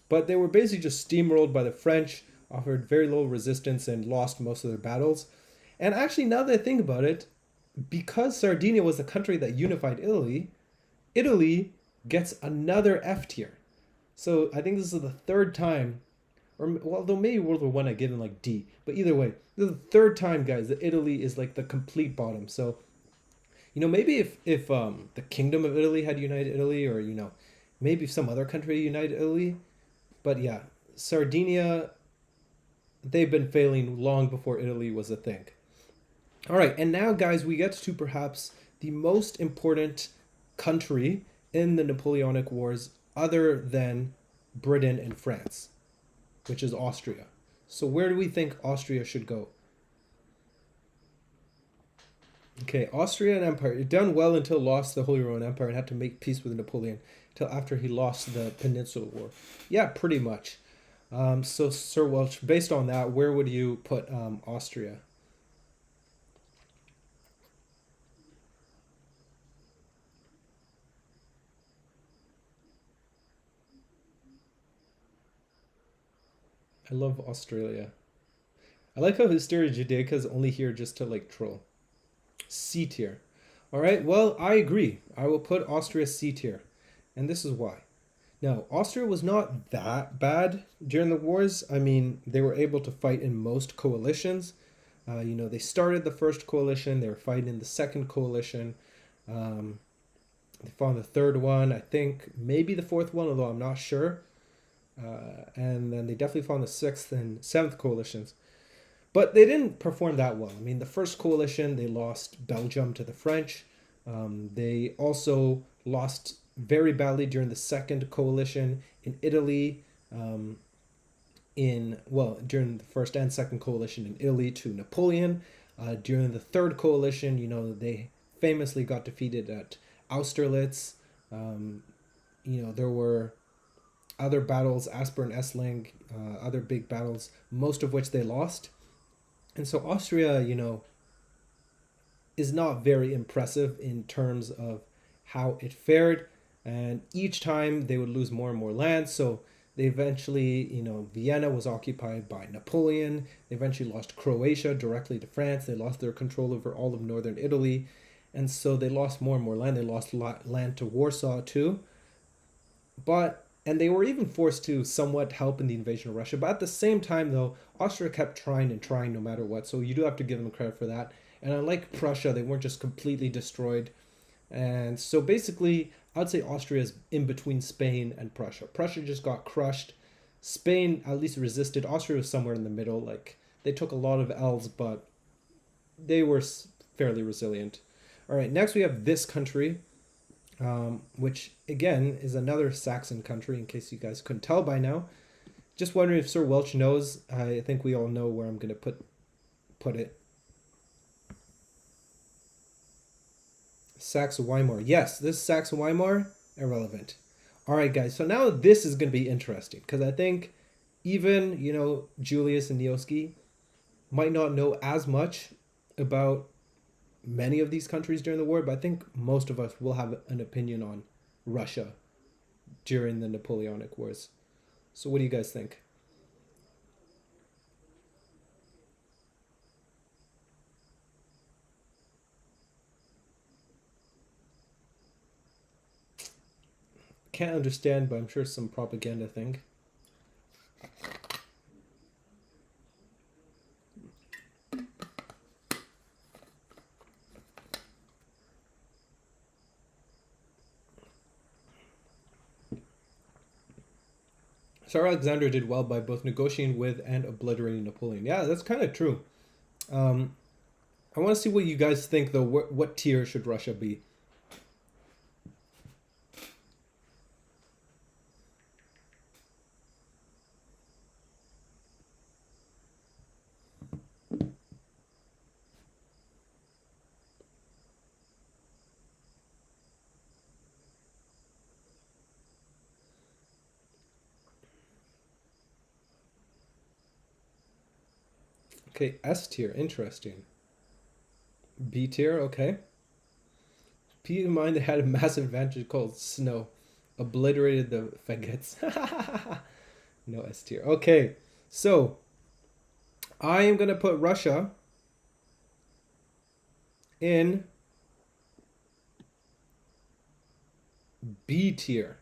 But they were basically just steamrolled by the French, offered very low resistance, and lost most of their battles. And actually, now that I think about it, because Sardinia was the country that unified Italy, Italy gets another F tier. So I think this is the third time, or well, though maybe World War One I give them like D, but either way, this is the third time, guys, that Italy is like the complete bottom. So maybe if the Kingdom of Italy had united Italy, or maybe if some other country united Italy, but yeah, Sardinia, they've been failing long before Italy was a thing. All right, and now, guys, we get to perhaps the most important country in the Napoleonic Wars, other than Britain and France, which is Austria. So where do we think Austria should go? Okay, Austrian Empire. It done well until lost the Holy Roman Empire and had to make peace with Napoleon until after he lost the Peninsular War. Yeah, pretty much. So, Sir Welch, based on that, where would you put Austria? I love Australia. I like how Hysteria Judaica is only here just to like troll. C tier. All right, well, I agree. I will put Austria C tier. And this is why. Now, Austria was not that bad during the wars. I mean, they were able to fight in most coalitions. They started the first coalition, they were fighting in the second coalition. They fought in the third one, I think maybe the fourth one, although I'm not sure. And then they definitely fought in the sixth and seventh coalitions. But they didn't perform that well. I mean, the first coalition, they lost Belgium to the French. They also lost very badly during the second coalition in Italy. During the first and second coalition in Italy to Napoleon. During the third coalition, they famously got defeated at Austerlitz. There were other battles, Aspern, Essling, other big battles, most of which they lost. And so Austria, is not very impressive in terms of how it fared. And each time they would lose more and more land. So they eventually, Vienna was occupied by Napoleon. They eventually lost Croatia directly to France. They lost their control over all of northern Italy. And so they lost more and more land. They lost land to Warsaw too. And they were even forced to somewhat help in the invasion of Russia. But at the same time, though, Austria kept trying and trying no matter what. So you do have to give them credit for that. And unlike Prussia, they weren't just completely destroyed. And so basically, I'd say Austria is in between Spain and Prussia. Prussia just got crushed. Spain at least resisted. Austria was somewhere in the middle. Like, they took a lot of L's, but they were fairly resilient. All right, next we have this country. Which again is another Saxon country, in case you guys couldn't tell by now. Just wondering if Sir Welch knows. I think we all know where I'm going to put it. Saxe-Weimar. Yes, this Saxe-Weimar, irrelevant. All right, guys. So now this is going to be interesting because I think even, Julius and Nioski might not know as much about many of these countries during the war, but I think most of us will have an opinion on Russia during the Napoleonic Wars. So what do you guys think? Can't understand, but I'm sure it's some propaganda thing. Tsar Alexander did well by both negotiating with and obliterating Napoleon. Yeah, that's kind of true. I want to see what you guys think, though. What tier should Russia be? Okay, S tier, interesting. B tier, okay. Keep in mind they had a massive advantage called snow. Obliterated the faggots. No S tier. Okay, so I am gonna put Russia in B tier.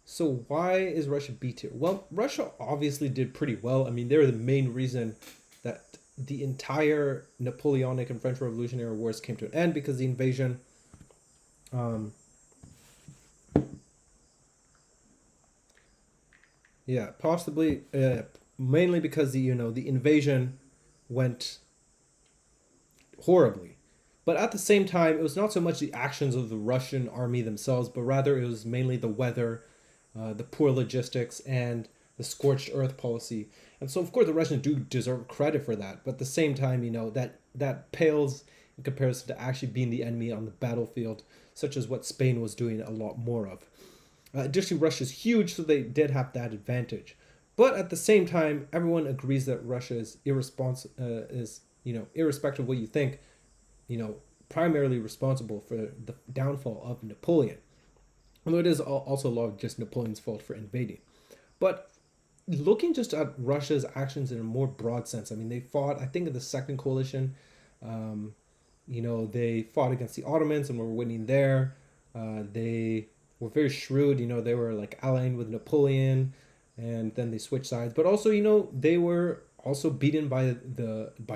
So why is Russia B tier? Well, Russia obviously did pretty well. I mean, they're the main reason that the entire Napoleonic and French Revolutionary Wars came to an end because the invasion. Um, yeah, possibly, mainly because the invasion went horribly. But at the same time, it was not so much the actions of the Russian army themselves, but rather it was mainly the weather, the poor logistics, and the scorched earth policy. And so, of course, the Russians do deserve credit for that. But at the same time, that pales in comparison to actually being the enemy on the battlefield, such as what Spain was doing a lot more of. Additionally, Russia's huge, so they did have that advantage. But at the same time, everyone agrees that Russia is irrespective of what you think, primarily responsible for the downfall of Napoleon. Although it is also a lot of just Napoleon's fault for invading. But looking just at Russia's actions in a more broad sense, I mean, they fought, I think, in the Second Coalition. Um, they fought against the Ottomans and were winning there. They were very shrewd. They were like allying with Napoleon, and then they switched sides. But also, they were also beaten by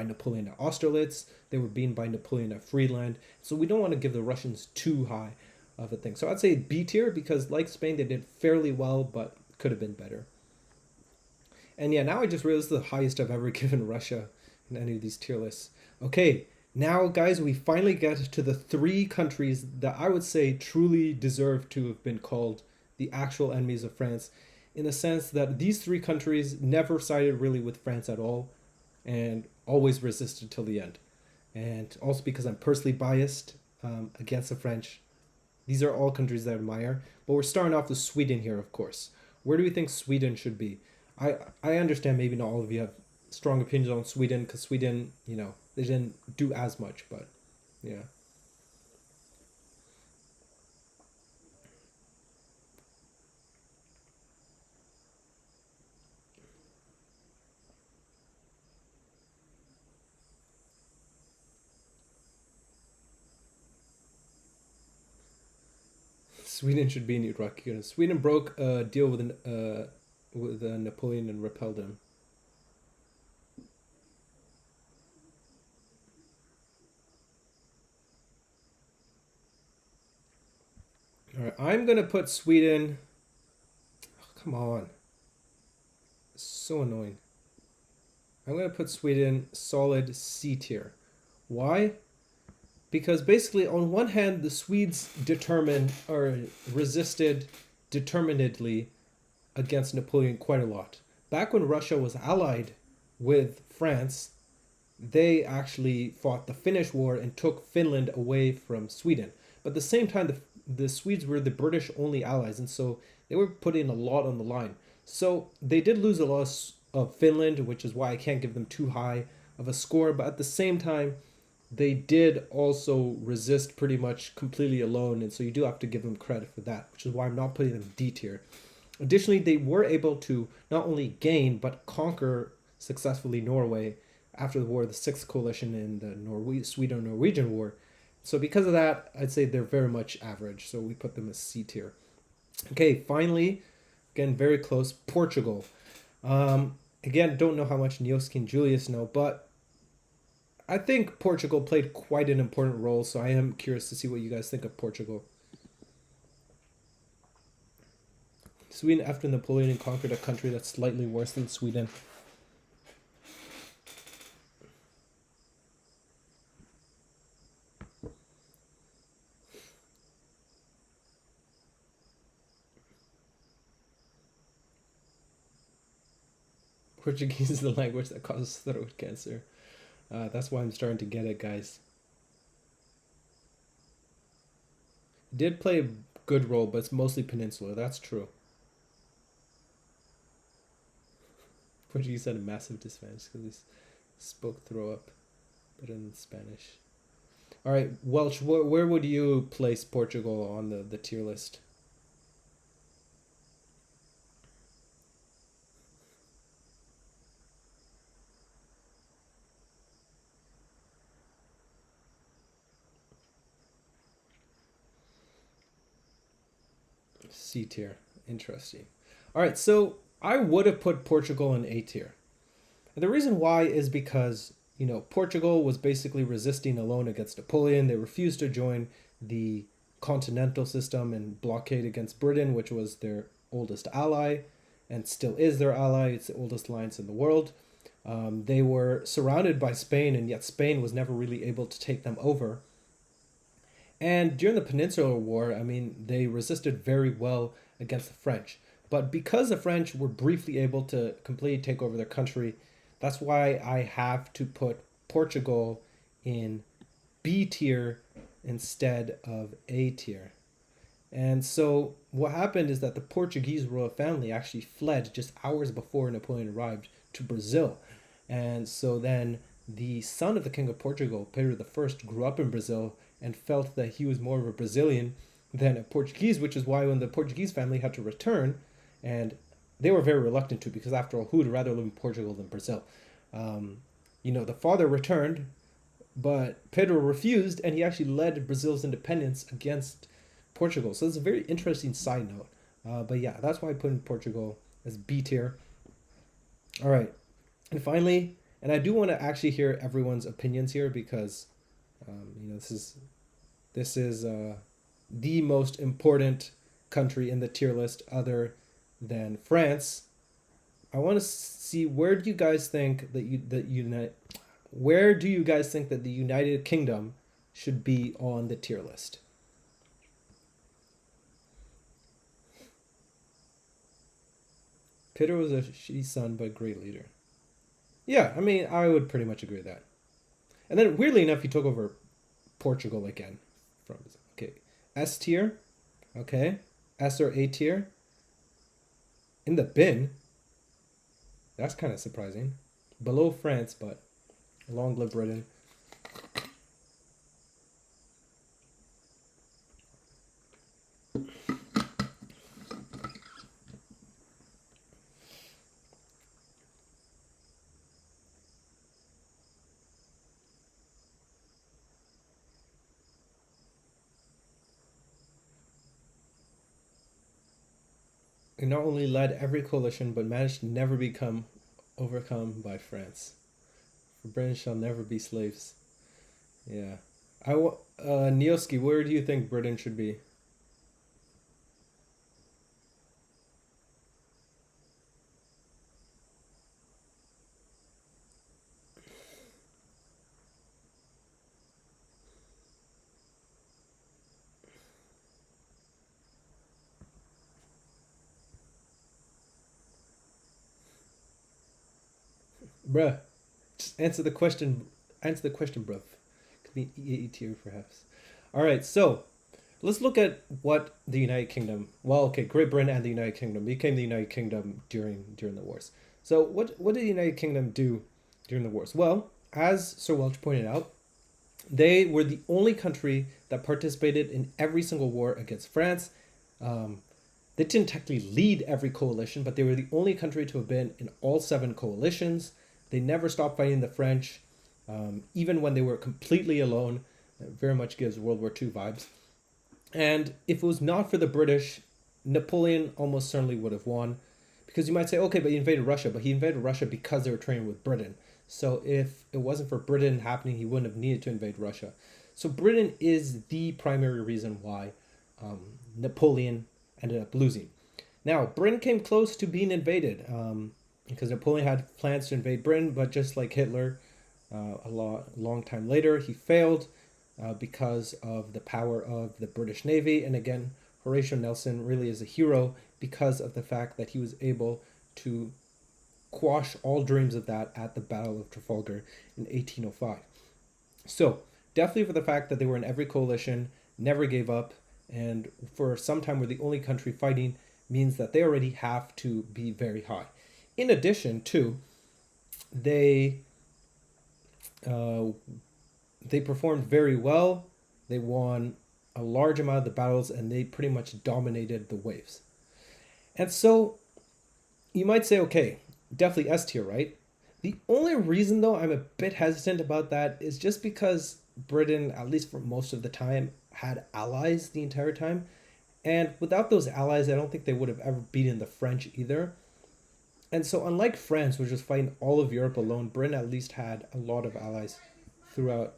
Napoleon at Austerlitz. They were beaten by Napoleon at Friedland. So we don't want to give the Russians too high of a thing. So I'd say B tier because, like Spain, they did fairly well, but could have been better. And yeah, now I just realized the highest I've ever given Russia in any of these tier lists. Okay, now guys, we finally get to the three countries that I would say truly deserve to have been called the actual enemies of France, in the sense that these three countries never sided really with France at all and always resisted till the end. And also because I'm personally biased against the French, these are all countries that I admire. But we're starting off with Sweden here, of course. Where do we think Sweden should be? I understand maybe not all of you have strong opinions on Sweden because Sweden, they didn't do as much, but yeah. Sweden should be in Iraq. Sweden broke a deal with Napoleon and repelled him. All right, I'm gonna put Sweden. Oh, come on, so annoying. I'm gonna put Sweden solid C tier. Why? Because basically, on one hand, the Swedes determined or resisted determinedly against Napoleon quite a lot. Back when Russia was allied with France, they actually fought the Finnish War and took Finland away from Sweden. But at the same time, the Swedes were the British only allies, and so they were putting a lot on the line. So they did lose a lot of Finland, which is why I can't give them too high of a score. But at the same time, they did also resist pretty much completely alone, and so you do have to give them credit for that, which is why I'm not putting them D tier. Additionally, they were able to not only gain but conquer successfully Norway after the war, the Sixth Coalition in the Sweden-Norwegian War. So because of that, I'd say they're very much average. So we put them as C tier. Okay, finally, again, very close, Portugal. Again, don't know how much Nioski and Julius know, but I think Portugal played quite an important role, so I am curious to see what you guys think of Portugal. Sweden, after Napoleon conquered a country that's slightly worse than Sweden. Portuguese is the language that causes throat cancer. That's why I'm starting to get it, guys. It did play a good role, but it's mostly peninsular. That's true. Portuguese had a massive disadvantage because Spoke throw up, but in Spanish. All right, Welch, where would you place Portugal on the tier list? C tier. Interesting. All right, so I would have put Portugal in A tier. And the reason why is because, Portugal was basically resisting alone against Napoleon. They refused to join the continental system and blockade against Britain, which was their oldest ally and still is their ally. It's the oldest alliance in the world. They were surrounded by Spain, and yet Spain was never really able to take them over. And during the Peninsular War, I mean, they resisted very well against the French. But because the French were briefly able to completely take over their country, that's why I have to put Portugal in B tier instead of A tier. And so what happened is that the Portuguese royal family actually fled just hours before Napoleon arrived to Brazil. And so then the son of the King of Portugal, Pedro I, grew up in Brazil and felt that he was more of a Brazilian than a Portuguese, which is why when the Portuguese family had to return, and they were very reluctant to, because after all, who would rather live in Portugal than Brazil? The father returned, but Pedro refused, and he actually led Brazil's independence against Portugal. So it's a very interesting side note. But yeah, that's why I put in Portugal as B tier. All right, and finally, and I do want to actually hear everyone's opinions here because, this is the most important country in the tier list other than France. I want to see where do you guys think where do you guys think that the United Kingdom should be on the tier list? Peter was a shitty son but a great leader. Yeah, I mean, I would pretty much agree with that. And then weirdly enough, he took over Portugal again from okay, S tier, okay, S or A tier in the bin. That's kind of surprising. Below France, but long live Britain. It not only led every coalition, but managed to never become overcome by France. For Britain shall never be slaves. Yeah. Nioski, where do you think Britain should be? Bruh, just answer the question. Answer the question, bruv. Could be E tier, perhaps. All right, so let's look at what the United Kingdom. Well, okay, Great Britain and the United Kingdom became the United Kingdom during the wars. So what did the United Kingdom do during the wars? Well, as Sir Welch pointed out, they were the only country that participated in every single war against France. Um, they didn't technically lead every coalition, but they were the only country to have been in all 7 coalitions. They never stopped fighting the French, even when they were completely alone. It very much gives World War II vibes. And if it was not for the British, Napoleon almost certainly would have won. Because you might say, okay, but he invaded Russia, but he invaded Russia because they were training with Britain. So if it wasn't for Britain happening, he wouldn't have needed to invade Russia. So Britain is the primary reason why Napoleon ended up losing. Now, Britain came close to being invaded because Napoleon had plans to invade Britain, but just like Hitler, long time later, he failed because of the power of the British Navy. And again, Horatio Nelson really is a hero because of the fact that he was able to quash all dreams of that at the Battle of Trafalgar in 1805. So, definitely for the fact that they were in every coalition, never gave up, and for some time were the only country fighting means that they already have to be very high. In addition to, they Uh, they performed very well. They won a large amount of the battles and they pretty much dominated the waves. And so you might say, okay, definitely S tier, right? The only reason, though, I'm a bit hesitant about that is just because Britain, at least for most of the time, had allies the entire time. And without those allies, I don't think they would have ever beaten the French either. And so, unlike France, which was fighting all of Europe alone, Britain at least had a lot of allies throughout,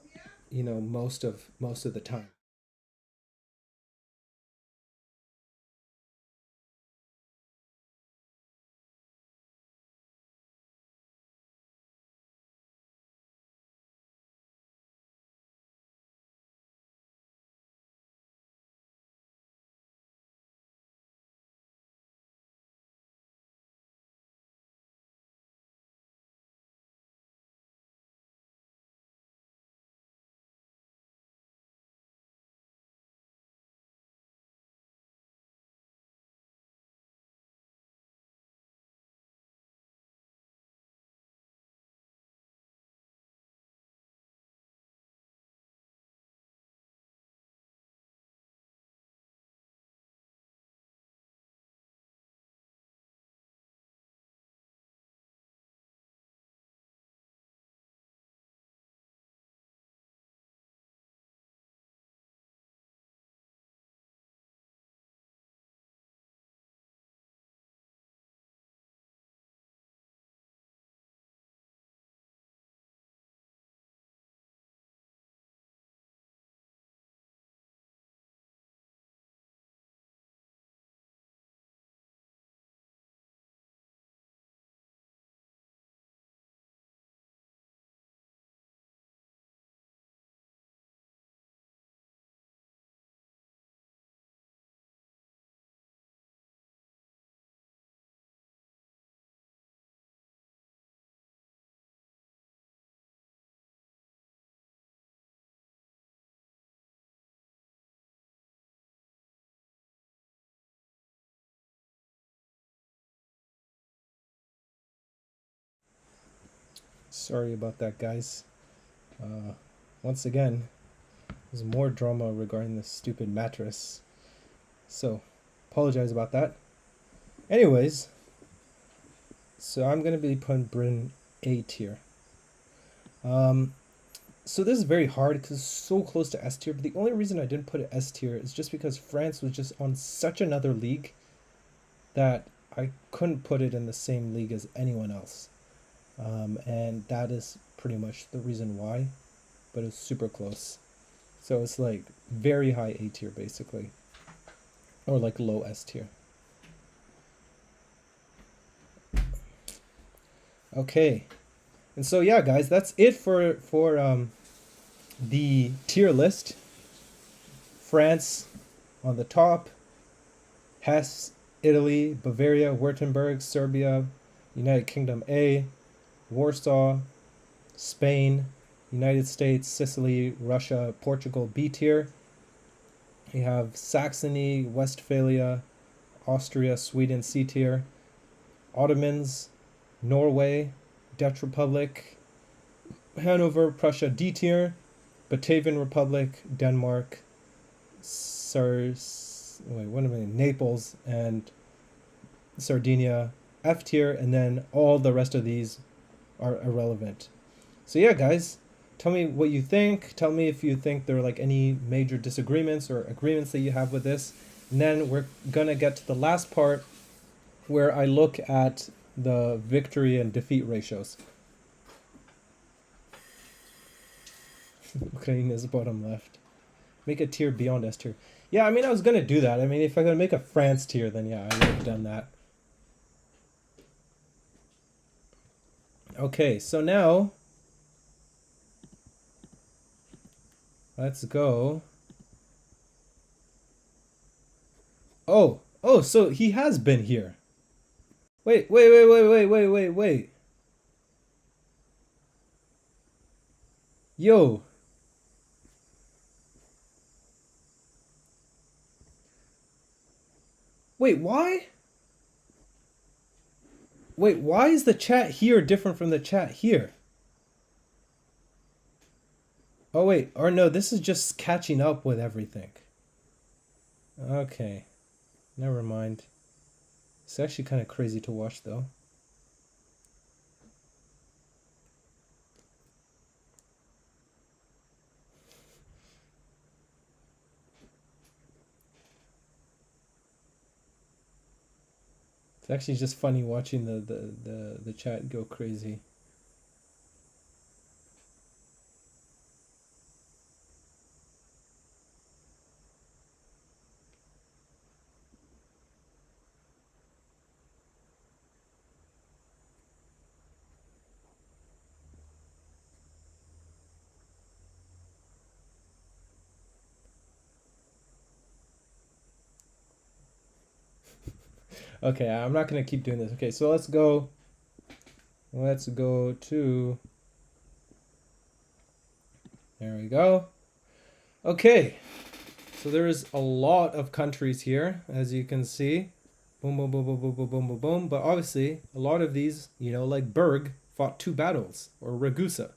most of the time. Sorry about that, guys. Uh, Once again, there's more drama regarding this stupid mattress. So, apologize about that. Anyways, so I'm gonna be putting Britain A tier. Um, so this is very hard because it's so close to S tier. But the only reason I didn't put it S tier is just because France was just on such another league that I couldn't put it in the same league as anyone else. And that is pretty much the reason why. But it's super close. So it's like very high A tier basically, or like low S tier. Okay, and so yeah, guys, that's it for the tier list. France on the top, Hesse, Italy, Bavaria, Württemberg, Serbia, United Kingdom A, Warsaw, Spain, United States, Sicily, Russia, Portugal B tier. We have Saxony, Westphalia, Austria, Sweden C tier, Ottomans, Norway, Dutch Republic, Hanover, Prussia D tier, Batavian Republic, Denmark, Naples, and Sardinia F tier, and then all the rest of these are irrelevant. So yeah, guys, tell me what you think. Tell me if you think there are like any major disagreements or agreements that you have with this. And then we're gonna get to the last part where I look at the victory and defeat ratios. Ukraine is bottom left. Make a tier beyond S tier. Yeah, I mean, I was gonna do that. I mean, if I could make a France tier, then yeah, I would have done that. Okay, so now let's go. Oh, so he has been here. Wait. Yo, wait, why? Wait, why is the chat here different from the chat here? Oh wait, or no, this is just catching up with everything. Okay, never mind. It's actually kind of crazy to watch though. It's actually just funny watching the chat go crazy. Okay, I'm not gonna keep doing this. Okay, so let's go. Let's go to. There we go. Okay, so there's a lot of countries here, as you can see. Boom, boom, boom, boom, boom, boom, boom, boom, boom. But obviously, a lot of these, like Berg, fought 2 battles, or Ragusa.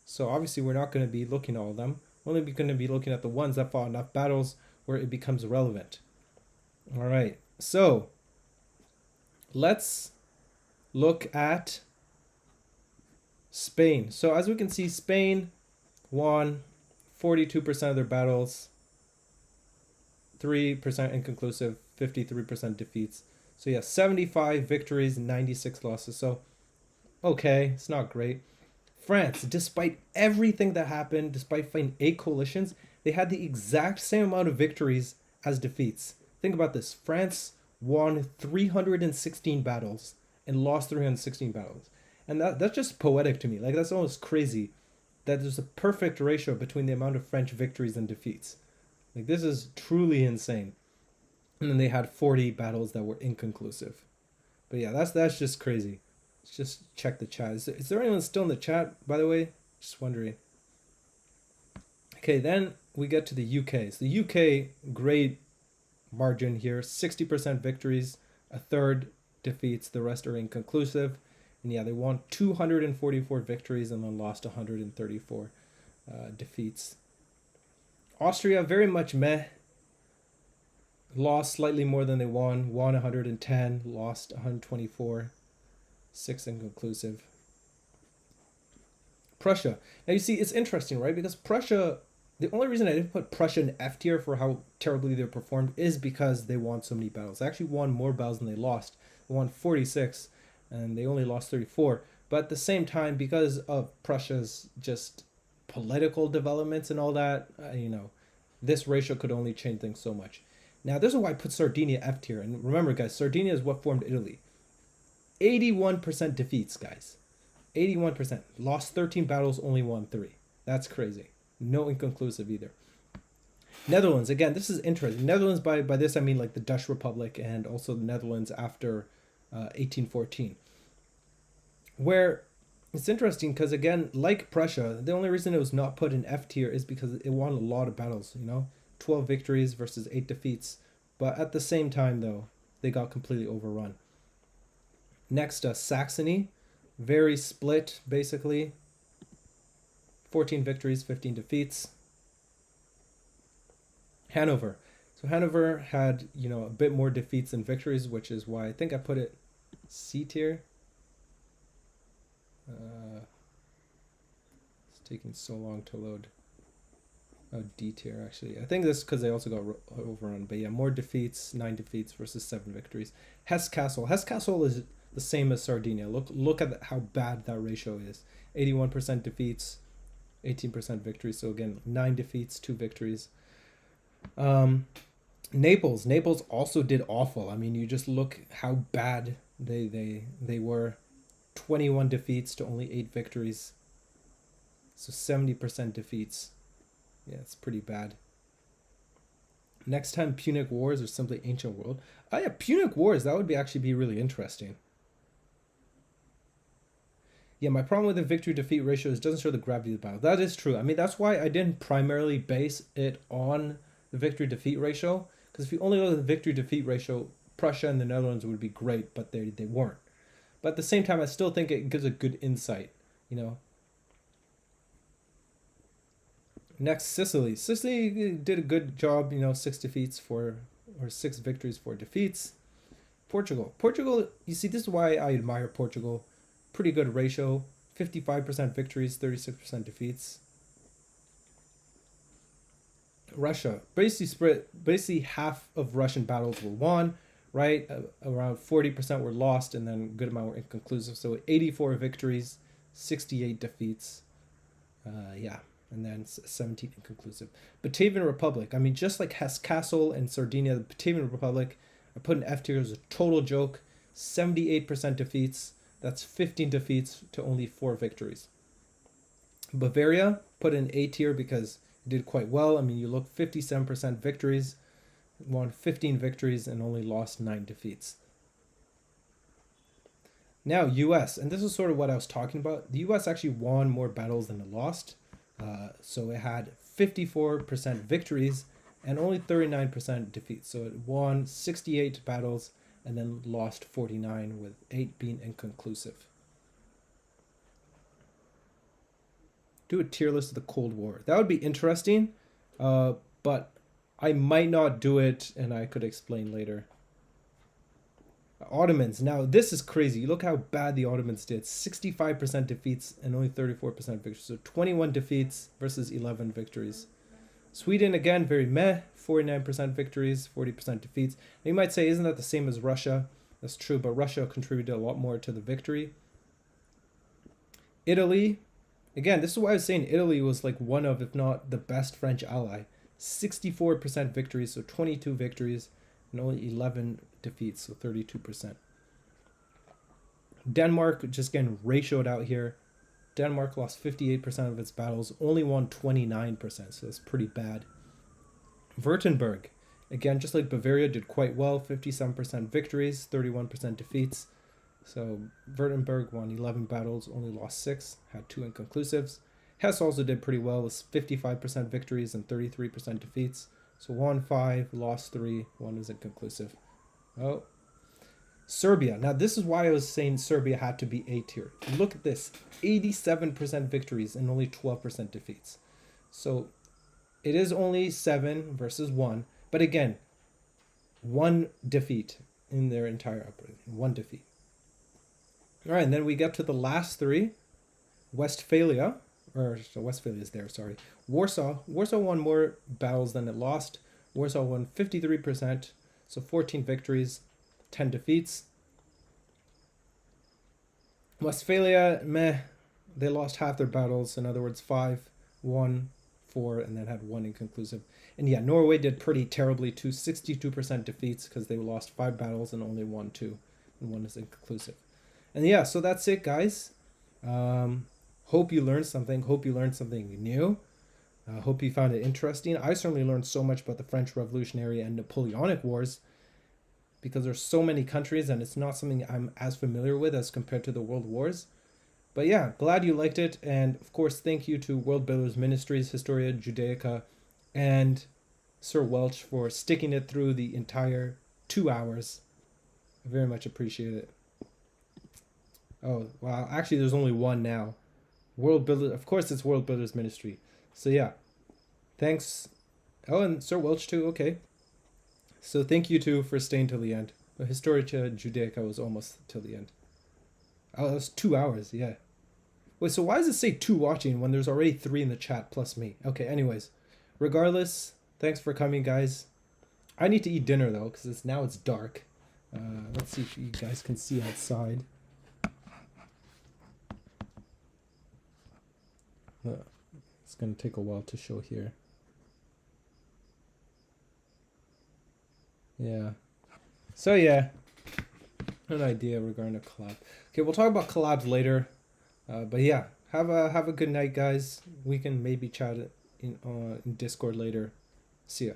So obviously, we're not going to be looking at all of them. We're only going to be looking at the ones that fought enough battles where it becomes relevant. All right, so let's look at Spain. So as we can see, Spain won 42% of their battles, 3% inconclusive, 53% defeats. So yeah, 75 victories, 96 losses. So okay, it's not great. France, despite everything that happened, despite fighting 8 coalitions, they had the exact same amount of victories as defeats. Think about this. France won 316 battles and lost 316 battles. And that's just poetic to me. Like, that's almost crazy that there's a perfect ratio between the amount of French victories and defeats. Like, this is truly insane. And then they had 40 battles that were inconclusive. But yeah, that's just crazy. Let's just check the chat. Is there anyone still in the chat, by the way? Just wondering. Okay, then we get to the UK. So the UK, great margin here. 60% victories, a third defeats, the rest are inconclusive. And yeah, they won 244 victories and then lost 134 defeats. Austria, very much meh. Lost slightly more than they won 110, lost 124, 6 inconclusive. Prussia. Now you see, it's interesting, right? Because Prussia, the only reason I didn't put Prussia in F tier for how terribly they performed is because they won so many battles. They actually won more battles than they lost. They won 46, and they only lost 34. But at the same time, because of Prussia's just political developments and all that, this ratio could only change things so much. Now, this is why I put Sardinia F tier. And remember, guys, Sardinia is what formed Italy. 81% defeats, guys. 81%. Lost 13 battles, only won 3. That's crazy. No inconclusive either. Netherlands, again, this is interesting. Netherlands, by this I mean like the Dutch Republic and also the Netherlands after 1814. Where it's interesting because, again, like Prussia, the only reason it was not put in F tier is because it won a lot of battles, 12 victories versus 8 defeats. But at the same time, though, they got completely overrun. Next, Saxony. Very split, basically. 14 victories, 15 defeats. Hanover. So Hanover had, a bit more defeats than victories, which is why I think I put it C tier. It's taking so long to load. Oh, D tier, actually. I think this because they also got overrun. But yeah, more defeats, 9 defeats versus 7 victories. Hesse Cassel. Hesse Cassel is the same as Sardinia. Look at how bad that ratio is. 81% defeats, 18% victories. So again, 9 defeats, 2 victories. Naples. Naples also did awful. I mean, you just look how bad they were. 21 defeats to only 8 victories. So 70% defeats. Yeah, it's pretty bad. Next time, Punic Wars or simply Ancient World. Oh yeah, Punic Wars. That would actually be really interesting. Yeah, my problem with the victory-defeat ratio is it doesn't show the gravity of the battle. That is true. I mean, that's why I didn't primarily base it on the victory-defeat ratio. Because if you only look at the victory-defeat ratio, Prussia and the Netherlands would be great, but they weren't. But at the same time, I still think it gives a good insight, Next, Sicily. Sicily did a good job, 6 victories, 4 defeats. Portugal. Portugal, you see, this is why I admire Portugal. Pretty good ratio. 55% victories, 36% defeats. Russia. Basically half of Russian battles were won, right? Around 40% were lost, and then a good amount were inconclusive. So 84 victories, 68 defeats. Yeah, and then 17 inconclusive. Batavian Republic. I mean, just like Hesse-Kassel and Sardinia, the Batavian Republic, I put in F tier as a total joke. 78% defeats. That's 15 defeats to only 4 victories. Bavaria, put in A tier because it did quite well. I mean, you look 57% victories, won 15 victories, and only lost 9 defeats. Now, US, and this is sort of what I was talking about. The US actually won more battles than it lost. So it had 54% victories and only 39% defeats. So it won 68 battles and then lost 49, with 8 being inconclusive. Do a tier list of the Cold War. That would be interesting, but I might not do it, and I could explain later. Ottomans. Now, this is crazy. Look how bad the Ottomans did. 65% defeats and only 34% victories. So 21 defeats versus 11 victories. Sweden, again, very meh. 49% victories, 40% defeats. And you might say, isn't that the same as Russia? That's true, but Russia contributed a lot more to the victory. Italy. Again, this is why I was saying Italy was like one of, if not the best French ally. 64% victories, so 22 victories, and only 11 defeats, so 32%. Denmark, just getting ratioed out here. Denmark lost 58% of its battles, only won 29%, so that's pretty bad. Württemberg, again, just like Bavaria, did quite well. 57% victories, 31% defeats. So Württemberg won 11 battles, only lost 6, had 2 inconclusives. Hesse also did pretty well with 55% victories and 33% defeats. So won 5, lost 3, 1 was inconclusive. Oh, Serbia. Now this is why I was saying Serbia had to be A tier. Look at this, 87% victories and only 12% defeats. So it is only 7 versus 1, but again, 1 defeat in their entire upbringing, 1 defeat. All right, and then we get to the last 3. Westphalia, Westphalia is there, sorry. Warsaw won more battles than it lost. Warsaw won 53%, so 14 victories, 10 defeats. Westphalia, meh, they lost half their battles. In other words, 5, 1, 4, and then had 1 inconclusive. And yeah, Norway did pretty terribly too. 62% defeats because they lost 5 battles and only won 2, and 1 is inconclusive. And yeah, so that's it, guys. Hope you learned something. Hope you learned something new. Hope you found it interesting. I certainly learned so much about the French Revolutionary and Napoleonic Wars because there's so many countries and it's not something I'm as familiar with as compared to the World Wars. But yeah, glad you liked it. And of course, thank you to World Builders Ministries, Historia Judaica, and Sir Welch for sticking it through the entire 2 hours. I very much appreciate it. Oh, wow. Actually, there's only one now. World Builders, of course, it's World Builders Ministry. So yeah, thanks. Oh, and Sir Welch too. Okay. So thank you too for staying till the end. But Historia Judaica was almost till the end. Oh, that was 2 hours. Yeah. Wait, so why does it say 2 watching when there's already 3 in the chat plus me? Okay. Anyways, regardless, thanks for coming, guys. I need to eat dinner though, because it's dark. Let's see if you guys can see outside. It's going to take a while to show here. Yeah. So yeah, an idea regarding a collab. Okay, we'll talk about collabs later. But yeah, have a good night, guys. We can maybe chat in Discord later. See ya.